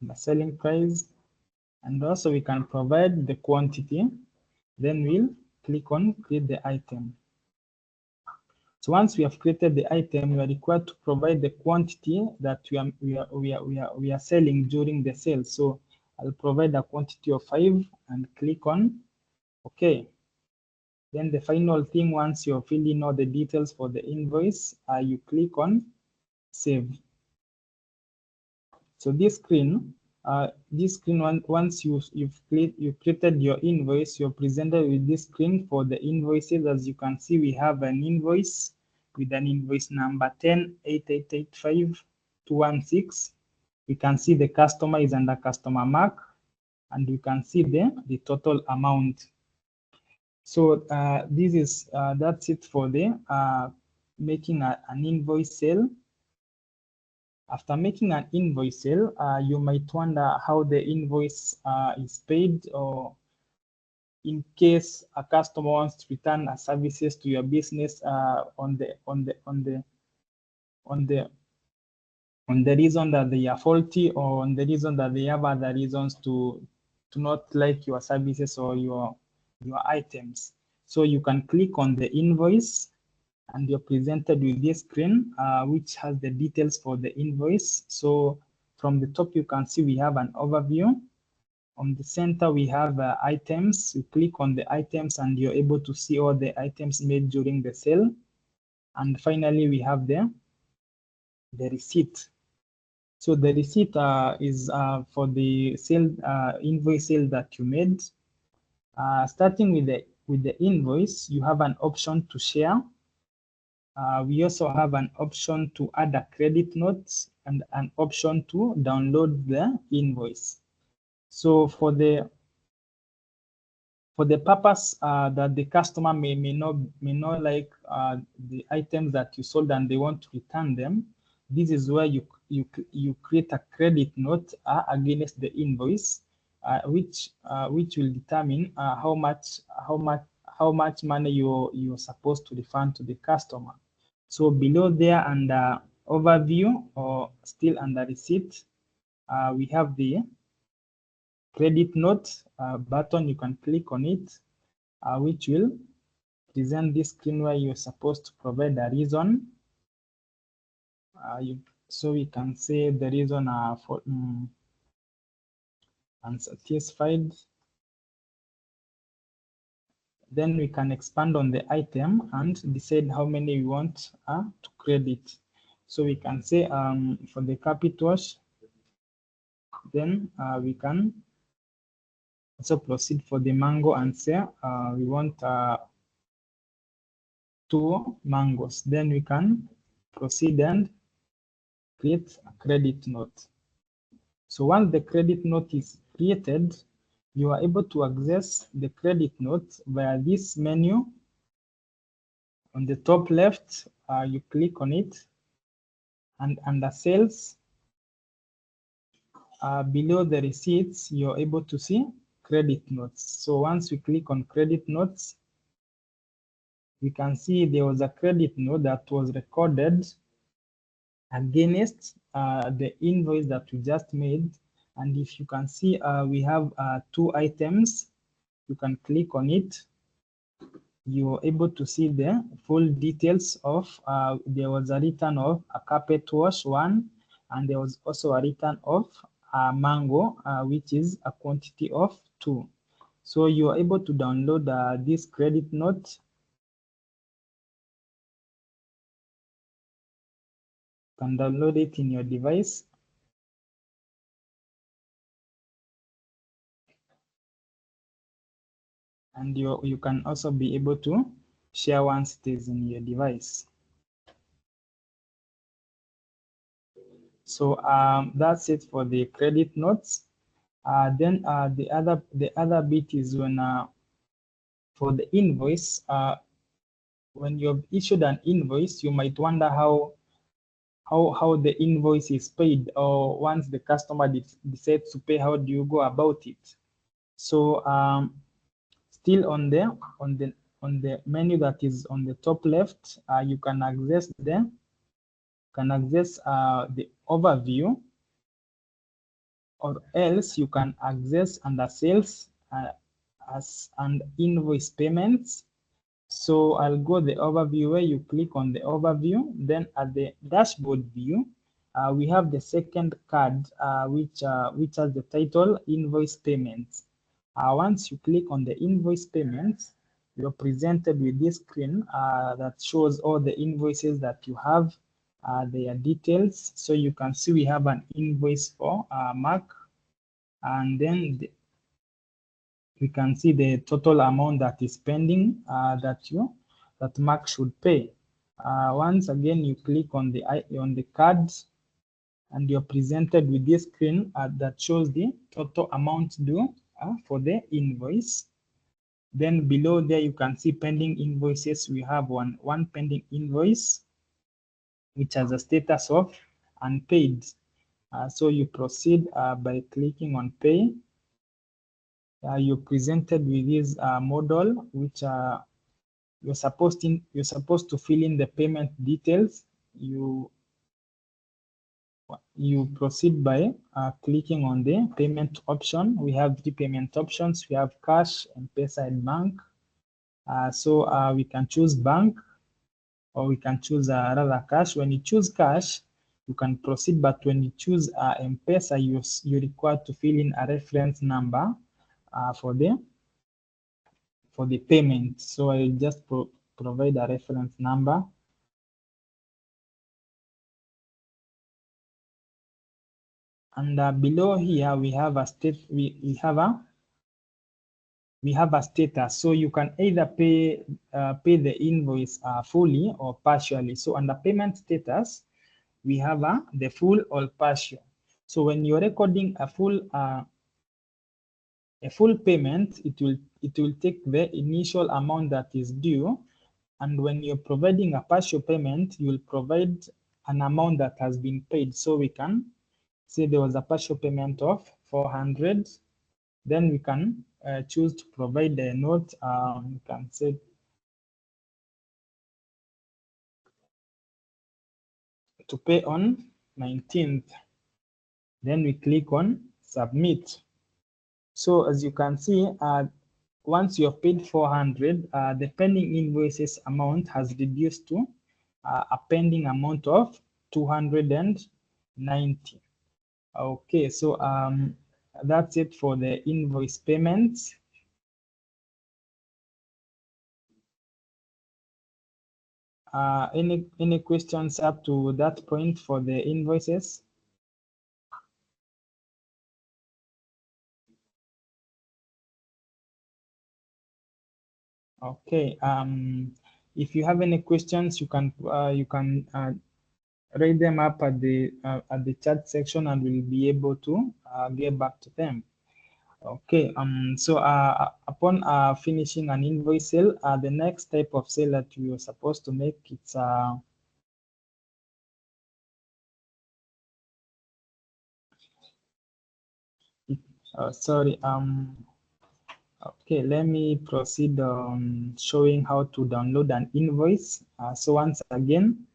the selling price, and also we can provide the quantity. Then we'll click on create the item. So once we have created the item, we are required to provide the quantity that we are selling during the sale. So I'll provide a quantity of 5 and click on OK. Then the final thing, once you're filling all the details for the invoice, you click on save. So this screen, once you've created your invoice, you're presented with this screen for the invoices. As you can see, we have an invoice with an invoice number 108885-216. We can see the customer is under customer mark, and we can see the total amount. So this is that's it for the making an invoice sale. After making an invoice sale, you might wonder how the invoice is paid, or in case a customer wants to return services to your business on the reason that they are faulty, or on the reason that they have other reasons to not like your services or your items. So you can click on the invoice, and you're presented with this screen which has the details for the invoice. So from the top you can see we have an overview. On the center we have items. You click on the items and you're able to see all the items made during the sale. And finally we have the receipt. So the receipt is for the sale invoice sale that you made. Starting with the invoice, you have an option to share. We also have an option to add a credit note and an option to download the invoice. So for the purpose that the customer may not like the items that you sold and they want to return them, this is where you create a credit note against the invoice, which will determine how much money you're supposed to refund to the customer. So below there, under overview, or still under receipt, we have the credit note button. You can click on it, which will present this screen where you're supposed to provide a reason. So we can say the reason for unsatisfied. Then we can expand on the item and decide how many we want to credit. So we can say for the carpet wash, then we can also proceed for the mango and say we want 2 mangoes. Then we can proceed and create a credit note. So once the credit note is created, you are able to access the credit note via this menu. On the top left, you click on it, and under sales, below the receipts, you're able to see credit notes. So once we click on credit notes, we can see there was a credit note that was recorded against the invoice that we just made. And if you can see, we have 2 items. You can click on it. You're able to see the full details of there was a return of a carpet wash 1, and there was also a return of a mango, which is a quantity of 2. So you are able to download this credit note. You can download it in your device. And you can also be able to share once it is in your device. So that's it for the credit notes. Then the other bit is when for the invoice, when you've issued an invoice, you might wonder how the invoice is paid, or once the customer decides to pay, how do you go about it? So still on the menu that is on the top left, you can access the overview, or else you can access under sales and invoice payments. So I'll go the overview, where you click on the overview. Then at the dashboard view, we have the second card, which has the title invoice payments. Once you click on the invoice payments, you're presented with this screen that shows all the invoices that you have, their details. So you can see we have an invoice for Mark, and then we can see the total amount that is pending that Mark should pay. Once again, you click on the card, and you're presented with this screen that shows the total amount due for the invoice. Then below there, you can see pending invoices. We have one pending invoice, which has a status of unpaid. So you proceed by clicking on pay. You're presented with this model, which you're supposed to fill in the payment details. You proceed by clicking on the payment option. We have the payment options. We have cash, M-Pesa, and bank. So we can choose bank, or we can choose rather cash. When you choose cash, you can proceed, but when you choose M-Pesa, you're required to fill in a reference number for the payment. So I just provide a reference number. And below here we have a status. So you can either pay the invoice fully or partially. So under payment status, we have the full or partial. So when you're recording a full payment, it will take the initial amount that is due, and when you're providing a partial payment, you will provide an amount that has been paid. So we can say there was a partial payment of 400. Then we can choose to provide a note. We can say to pay on 19th. Then we click on submit. So as you can see, once you have paid 400, the pending invoices amount has reduced to a pending amount of 290. Okay, so that's it for the invoice payments. Any questions up to that point for the invoices? Okay. If you have any questions, you can write them up at the chat section, and we'll be able to get back to them. Okay. So upon finishing an invoice sale, the next type of sale that you are supposed to make, it's sorry. Okay, let me proceed on showing how to download an invoice. So once again,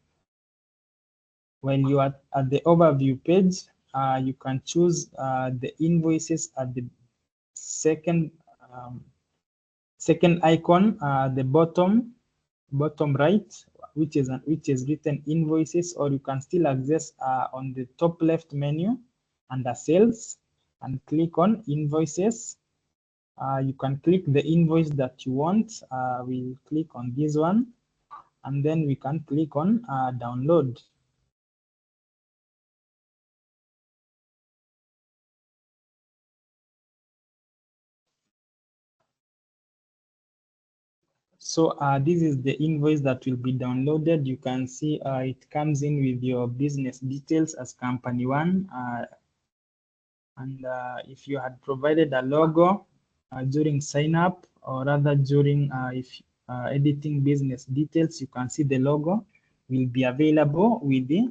when you are at the overview page, you can choose the invoices at the second icon, the bottom right, which is written invoices, or you can still access on the top left menu under sales and click on invoices. You can click the invoice that you want. We'll click on this one, and then we can click on download. So this is the invoice that will be downloaded. You can see it comes in with your business details as company one. And if you had provided a logo during sign up, or rather during editing business details, you can see the logo will be available with the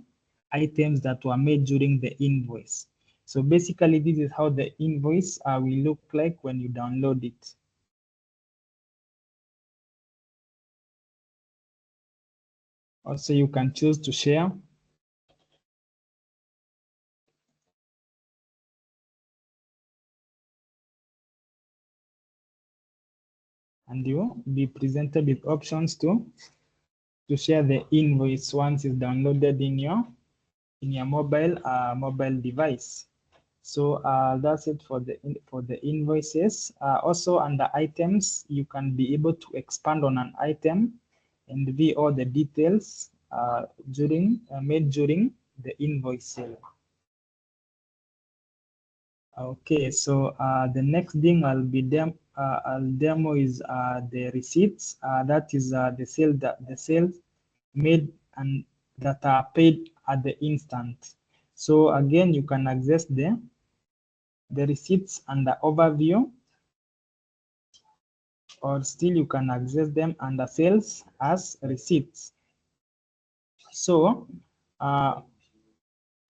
items that were made during the invoice. So basically, this is how the invoice will look like when you download it. Also, you can choose to share. And you be presented with options to share the invoice once it's downloaded in your mobile device. So that's it for the invoices. Also under items, you can be able to expand on an item and view all the details made during the invoice sale. Okay, so the next thing I'll demo is the receipts. That is the sales made and that are paid at the instant. So again, you can access the receipts under overview, or still you can access them under sales as receipts. So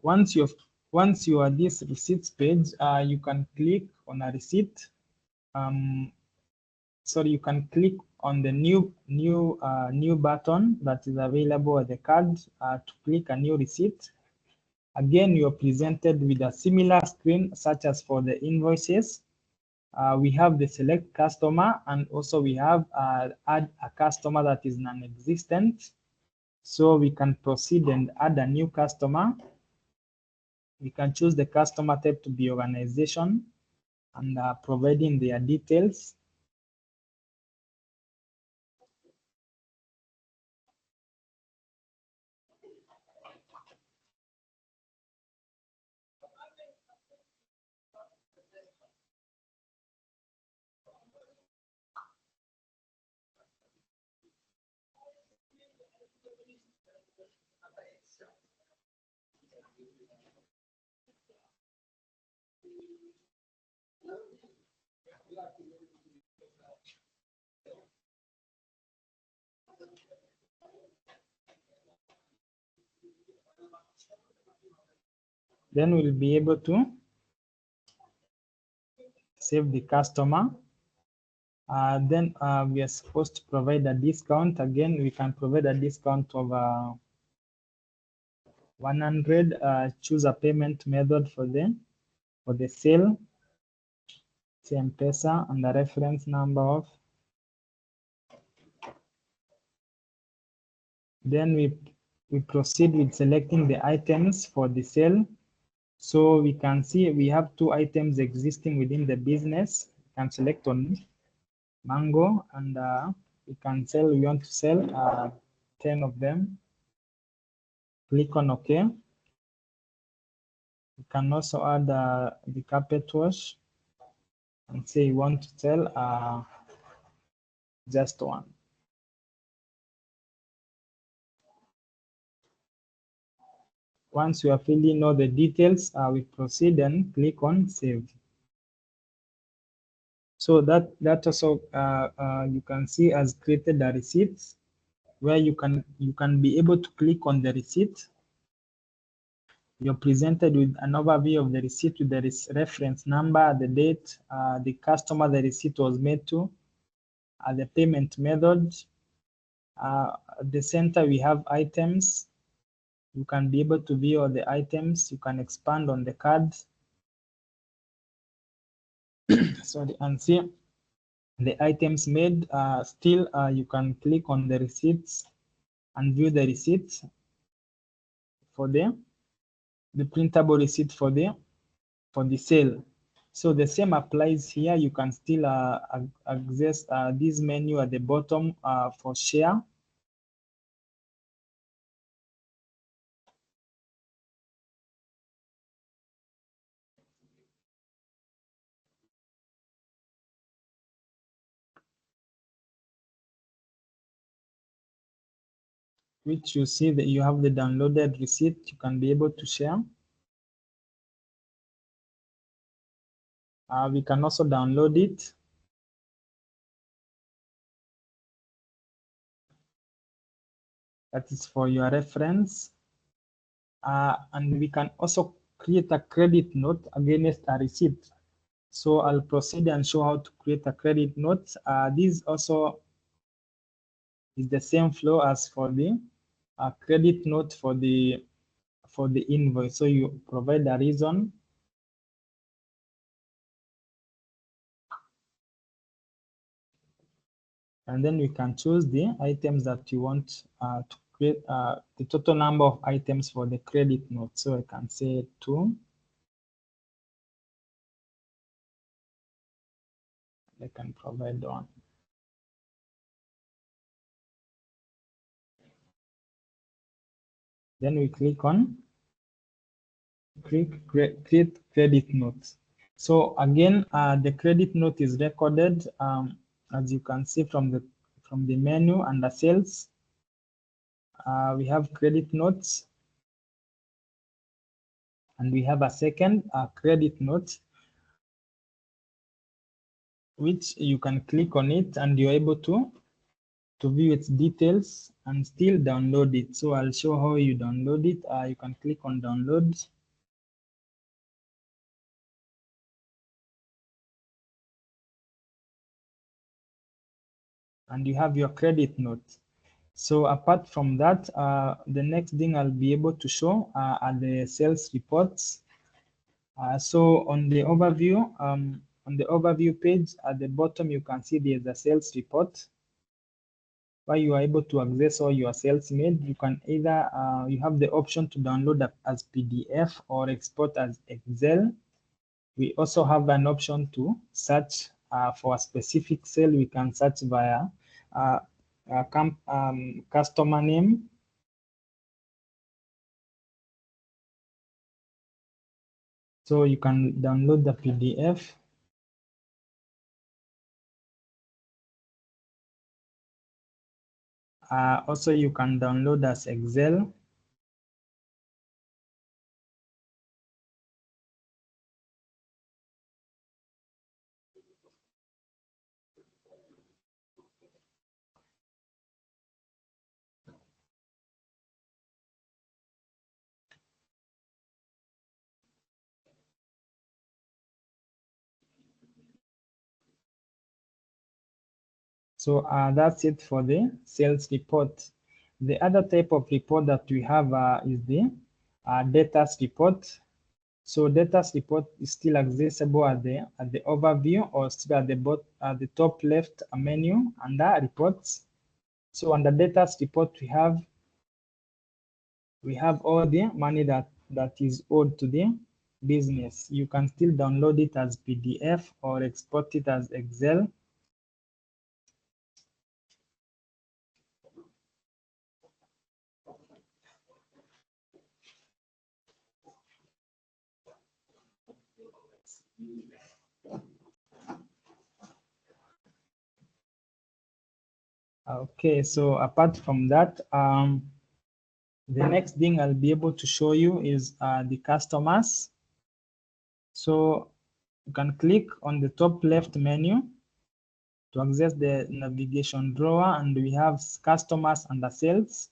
once you are this receipts page, you can click on a receipt. Sorry, you can click on the new button that is available at the card to click a new receipt. Again, you are presented with a similar screen such as for the invoices. We have the select customer, and also we have add a customer that is non-existent. So we can proceed and add a new customer. We can choose the customer type to be organization and providing their details. Then we'll be able to save the customer. Then we are supposed to provide a discount. Again, we can provide a discount of 100. Choose a payment method for the sale. Say M-Pesa and the reference number of. Then we proceed with selecting the items for the sale. So we can see we have 2 items existing within the business. We can select on mango, and we want to sell 10 of them. Click on OK. You can also add the carpet wash and say you want to sell just 1. Once you are filling all the details, we proceed and click on save. So that also you can see has created a receipt where you can be able to click on the receipt. You're presented with an overview of the receipt with the reference number, the date, the customer the receipt was made to, the payment method. At the center we have items. You can be able to view all the items. You can expand on the card. Sorry, and see the items made. Still, you can click on the receipts and view the receipts for the printable receipt for the sale. So the same applies here. You can still access this menu at the bottom for share. Which you see that you have the downloaded receipt. You can be able to share. We can also download it. That is for your reference. And we can also create a credit note against a receipt. So I'll proceed and show how to create a credit note. This also is the same flow as for the credit note for the invoice. So you provide a reason. And then we can choose the items that you want to create, the total number of items for the credit note. So I can say 2. I can provide 1. Then we click on create credit note. So again, the credit note is recorded as you can see from the menu under sales. We have credit notes, and we have a second credit note, which you can click on it and you're able to view its details and still download it. So I'll show how you download it. You can click on download. And you have your credit note. So apart from that, the next thing I'll be able to show are the sales reports. So on the overview page at the bottom, you can see there's a sales report where you are able to access all your sales made. You can either you have the option to download as PDF or export as Excel. We also have an option to search for a specific sale. We can search via customer name. So you can download the PDF. Also, you can download as Excel. So that's it for the sales report. The other type of report that we have is the data report. So data report is still accessible at the overview or still at the top left menu under reports. So under data report, we have all the money that is owed to the business. You can still download it as PDF or export it as Excel. Okay, so apart from that, the next thing I'll be able to show you is the customers. So you can click on the top left menu to access the navigation drawer, and we have customers under sales.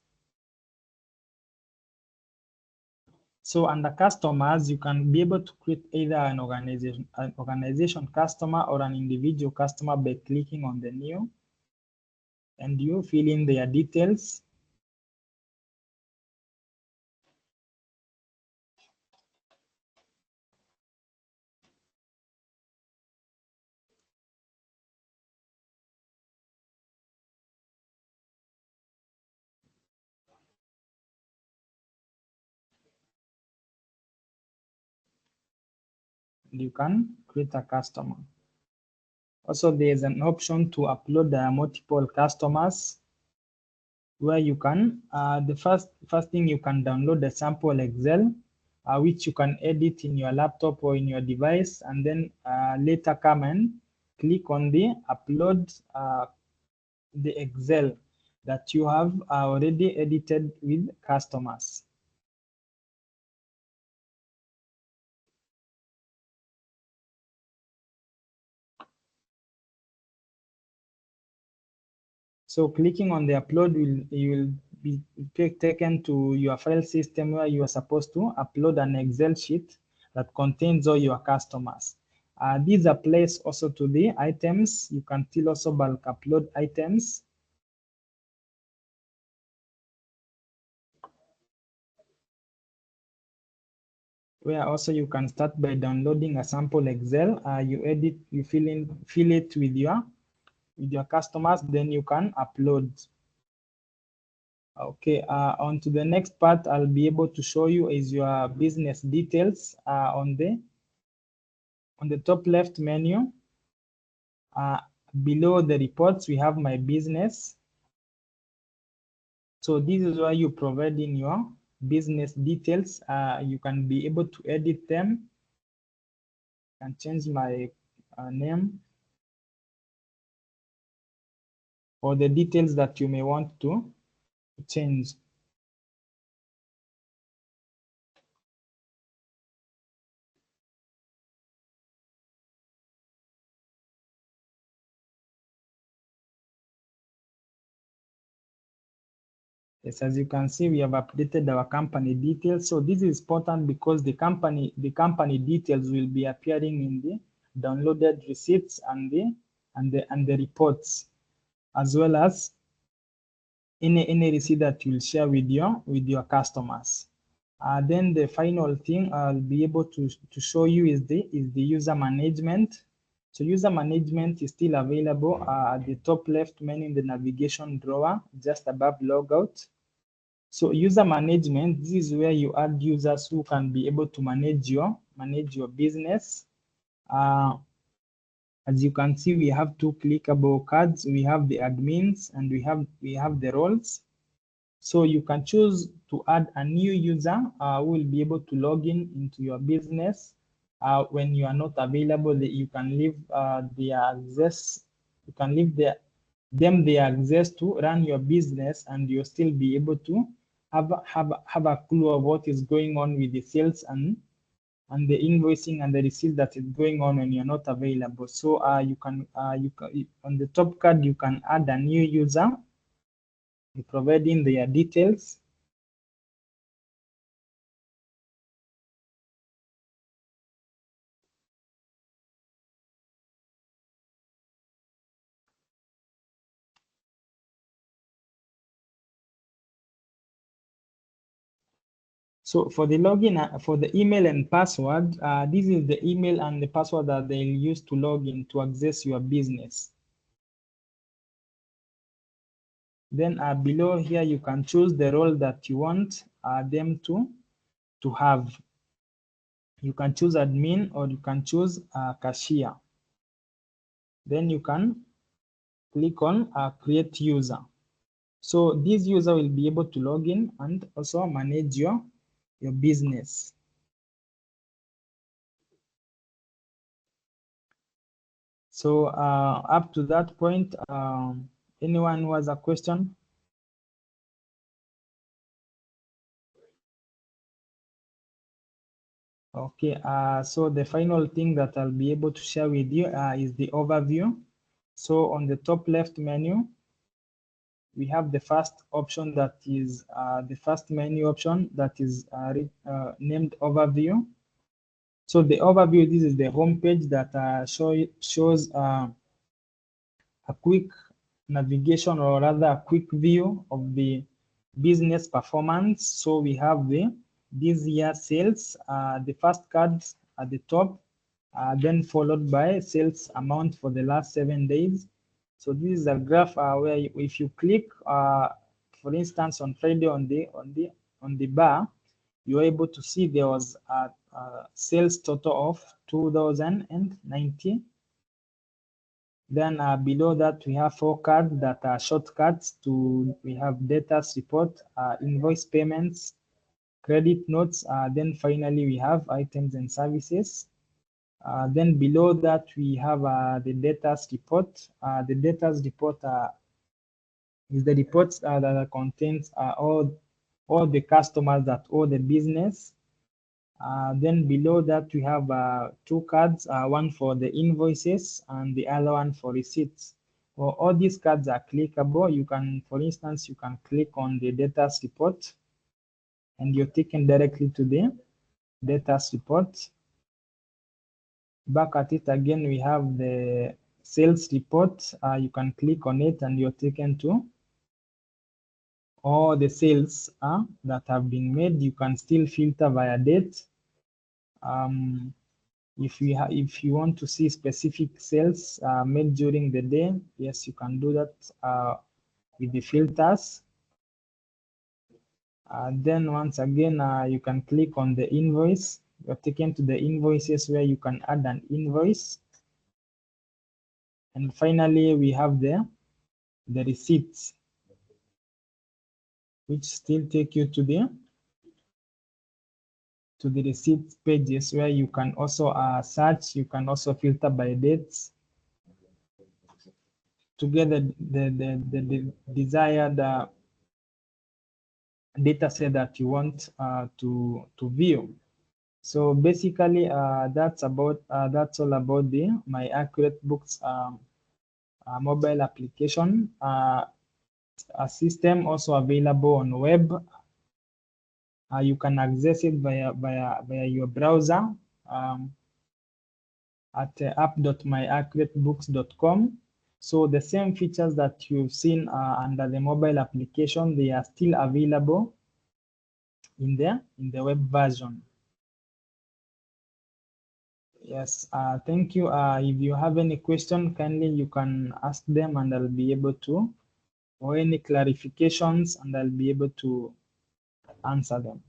So under customers, you can be able to create either an organization customer or an individual customer by clicking on the new, and you fill in their details. You can create a customer. Also, there's an option to upload multiple customers, where you can, the first thing, you can download the sample Excel, which you can edit in your laptop or in your device, and then later come and click on the upload the Excel that you have already edited with customers. So clicking on the upload, you will be taken to your file system where you are supposed to upload an Excel sheet that contains all your customers. These applies also to the items. You can still also bulk upload items. Where also you can start by downloading a sample Excel. You edit, you fill it with your customers, then you can upload. Okay, on to the next part I'll be able to show you is your business details. On the top left menu, below the reports, we have my business. So this is where you provide in your business details. You can be able to edit them and change my name or the details that you may want to change. Yes, as you can see, we have updated our company details. So this is important because the company details will be appearing in the downloaded receipts and the reports, as well as any receipt that you'll share with your customers. Then the final thing I'll be able to show you is the user management. So user management is still available at the top left menu in the navigation drawer, just above logout. So user management, this is where you add users who can be able to manage your business. As you can see, we have two clickable cards. We have the admins and we have the roles. So you can choose to add a new user who will be able to log in into your business. When you are not available, you can leave their access. You can leave them the access to run your business, and you'll still be able to have a clue of what is going on with the sales and the invoicing and the receipt that is going on when you're not available. So you can on the top card you can add a new user, providing their details. So for the login, for the email and password, this is the email and the password that they'll use to log in to access your business. Then below here, you can choose the role that you want them to have. You can choose admin or you can choose cashier. Then you can click on create user. So this user will be able to log in and also manage your business. So up to that point, anyone who has a question? Okay, so the final thing that I'll be able to share with you is the overview. So on the top left menu, we have the first option that is the first menu option that is named overview. So the overview, this is the home page that shows a quick navigation, or rather a quick view of the business performance. So we have this year sales, the first card at the top, then followed by sales amount for the last 7 days. So this is a graph where if you click, for instance, on Friday on the bar, you're able to see there was a sales total of 2,090. Then below that, we have 4 cards that are shortcuts we have data report, invoice payments, credit notes. Then finally, we have items and services. Then below that, we have the data report. The data report is the reports that contains all the customers that owe the business. Then below that, we have 2 cards, one for the invoices and the other one for receipts. Well, all these cards are clickable. You can, for instance, you can click on the data report and you're taken directly to the data report. Back at it again, we have the sales report. You can click on it and you're taken to all the sales that have been made. You can still filter via date. If you want to see specific sales made during the day, yes, you can do that with the filters. Then once again, you can click on the invoice. You're taken to the invoices where you can add an invoice. And finally, we have the receipts, which still take you to the receipt pages where you can also search. You can also filter by dates to get the desired data set that you want to view. So basically, that's all about the My Accurate Books mobile application. system also available on web. You can access it via your browser at app.myaccuratebooks.com. So the same features that you've seen under the mobile application, they are still available in the web version. Yes, thank you. If you have any question, kindly you can ask them and I'll be able to, or any clarifications, and I'll be able to answer them.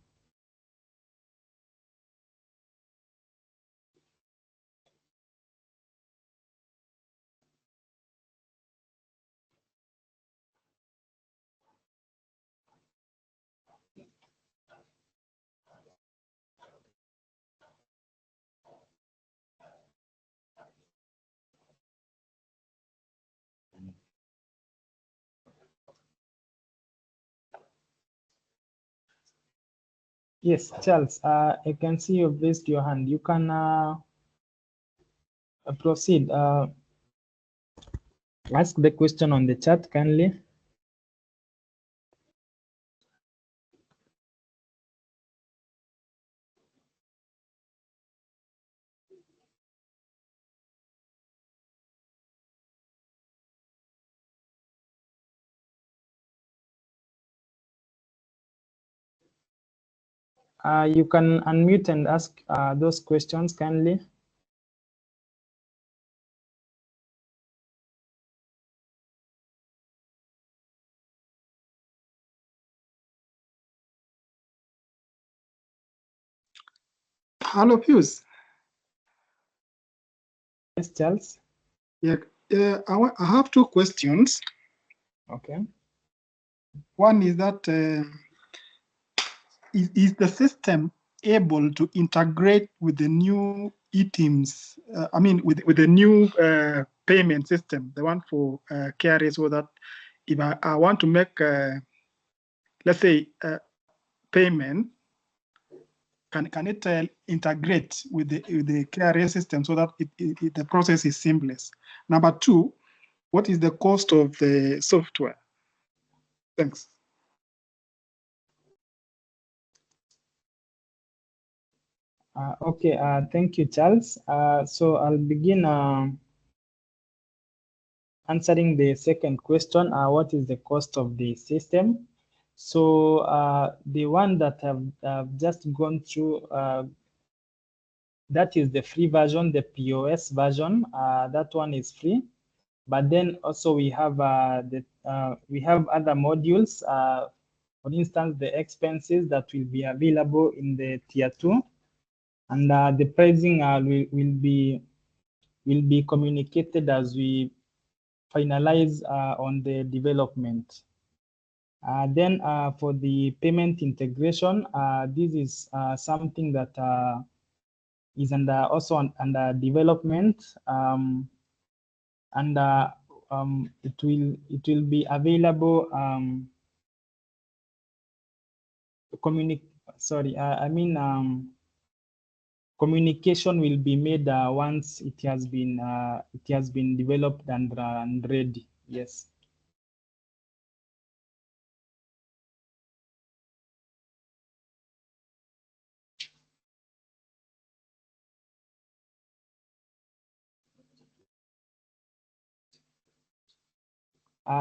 Yes, Charles, I can see you've raised your hand. You can proceed. Ask the question on the chat kindly. You can unmute and ask those questions kindly. Hello, Pius. Yes, Charles. Yeah, I have two questions. Okay. One is that is the system able to integrate with the new e-teams? I mean, with the new payment system, the one for KRA, so that if I want to make, let's say, payment, can it integrate with the KRA system so that the process is seamless? Number two, what is the cost of the software? Thanks. Okay, thank you, Charles. So I'll begin answering the second question. What is the cost of the system? So the one that I've just gone through, that is the free version, the POS version. That one is free. But then also we have we have other modules. For instance, the expenses that will be available in the tier 2, and the pricing will be communicated as we finalize on the development. Then for the payment integration, this is something that is also under development, and it will be available. Communication will be made once it has been developed and ready. Yes.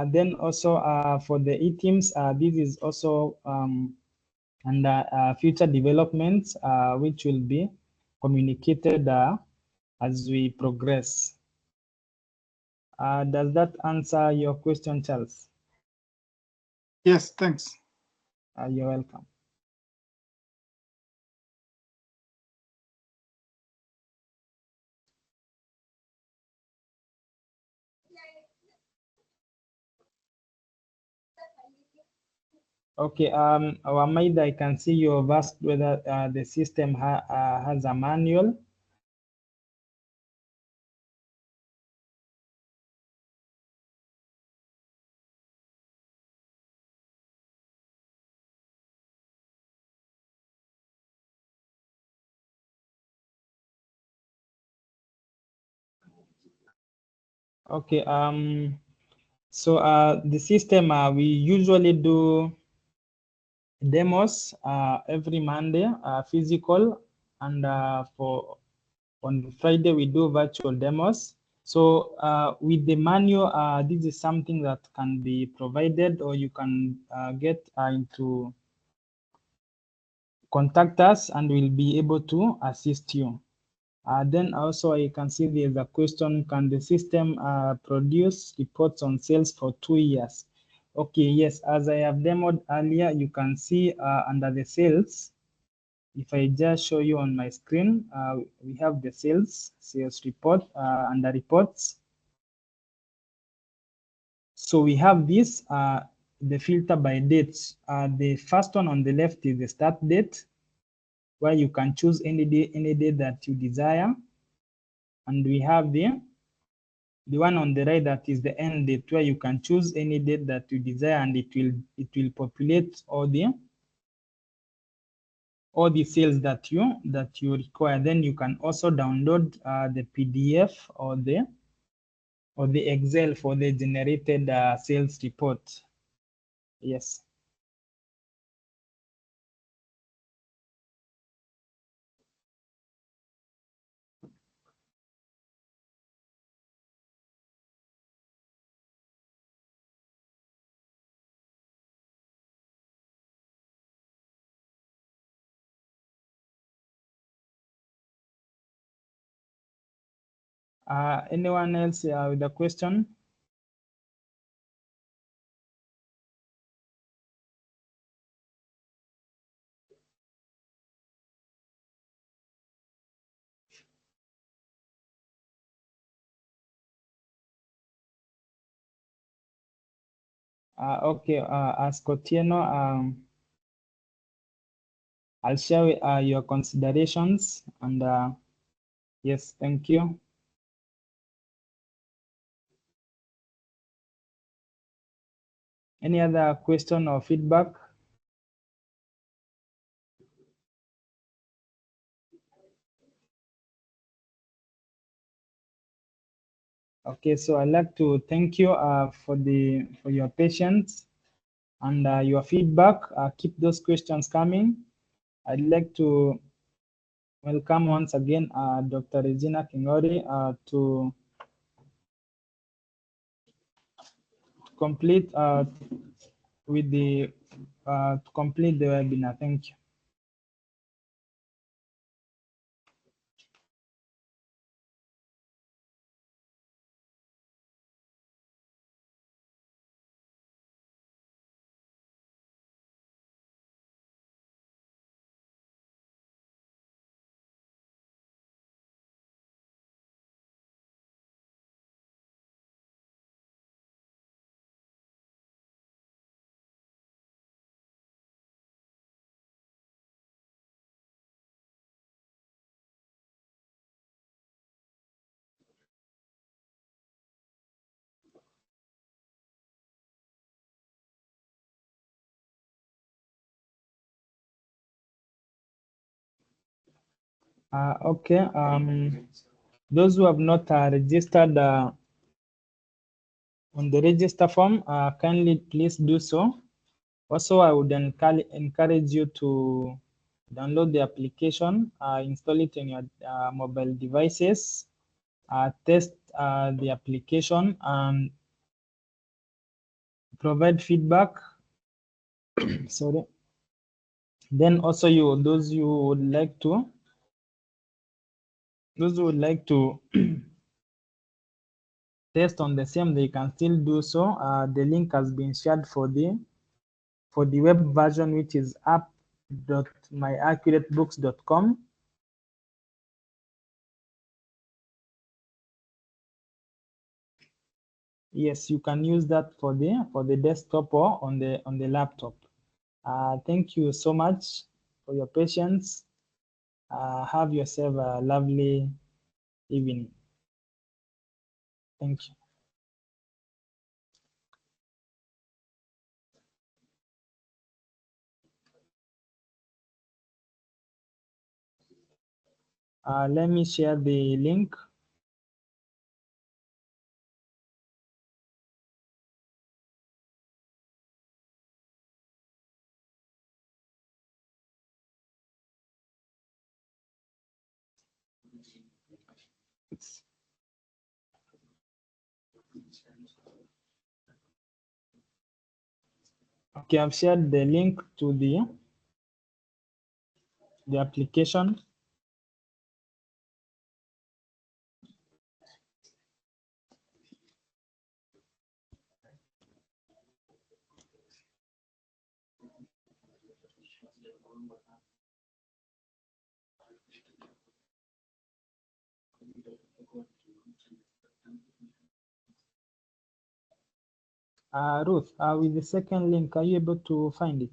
Then also for the e-teams, this is also under future developments, which will be communicated as we progress. Does that answer your question, Charles? Yes, thanks. You're welcome. Okay, Wamaida, I can see you have asked whether the system has a manual. Okay, So the system, we usually do demos every Monday, physical, and for on Friday we do virtual demos. So with the manual, this is something that can be provided, or you can get into contact us and we'll be able to assist you. Then also I can see there's a question, can the system produce reports on sales for 2 years? Okay, yes, as I have demoed earlier, you can see under the sales, if I just show you on my screen, we have the sales report under reports. So we have this, the filter by dates. The first one on the left is the start date, where you can choose any day that you desire. And we have the one on the right that is the end date, where you can choose any date that you desire, and it will populate all the sales that you require. Then you can also download the PDF or the Excel for the generated sales report. Yes. Anyone else with a question? Okay, as Cotieno, I'll share your considerations, and yes, thank you. Any other question or feedback? Okay, so I'd like to thank you for your patience and your feedback. Keep those questions coming. I'd like to welcome once again Dr. Regina Kingori to complete with the to complete the webinar. Thank you. Okay, those who have not registered on the register form, kindly please do so. Also, I would encourage you to download the application, install it in your mobile devices, test the application, and provide feedback. Sorry. Then also those who would like to test on the same, they can still do so. The link has been shared for the web version, which is app.myaccuratebooks.com. Yes, you can use that for the desktop or on the laptop. Thank you so much for your patience. Have yourself a lovely evening. Thank you. Let me share the link. Okay, I've shared the link to the application. Ruth, with the second link, are you able to find it?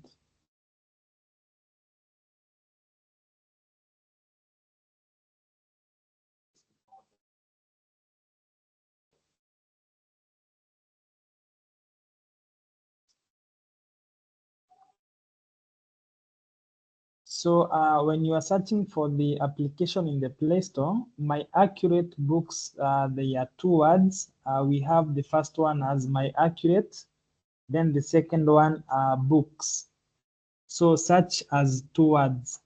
So when you are searching for the application in the Play Store, My Accurate Books, there are two words. We have the first one as My Accurate, then the second one are books. So search as two words.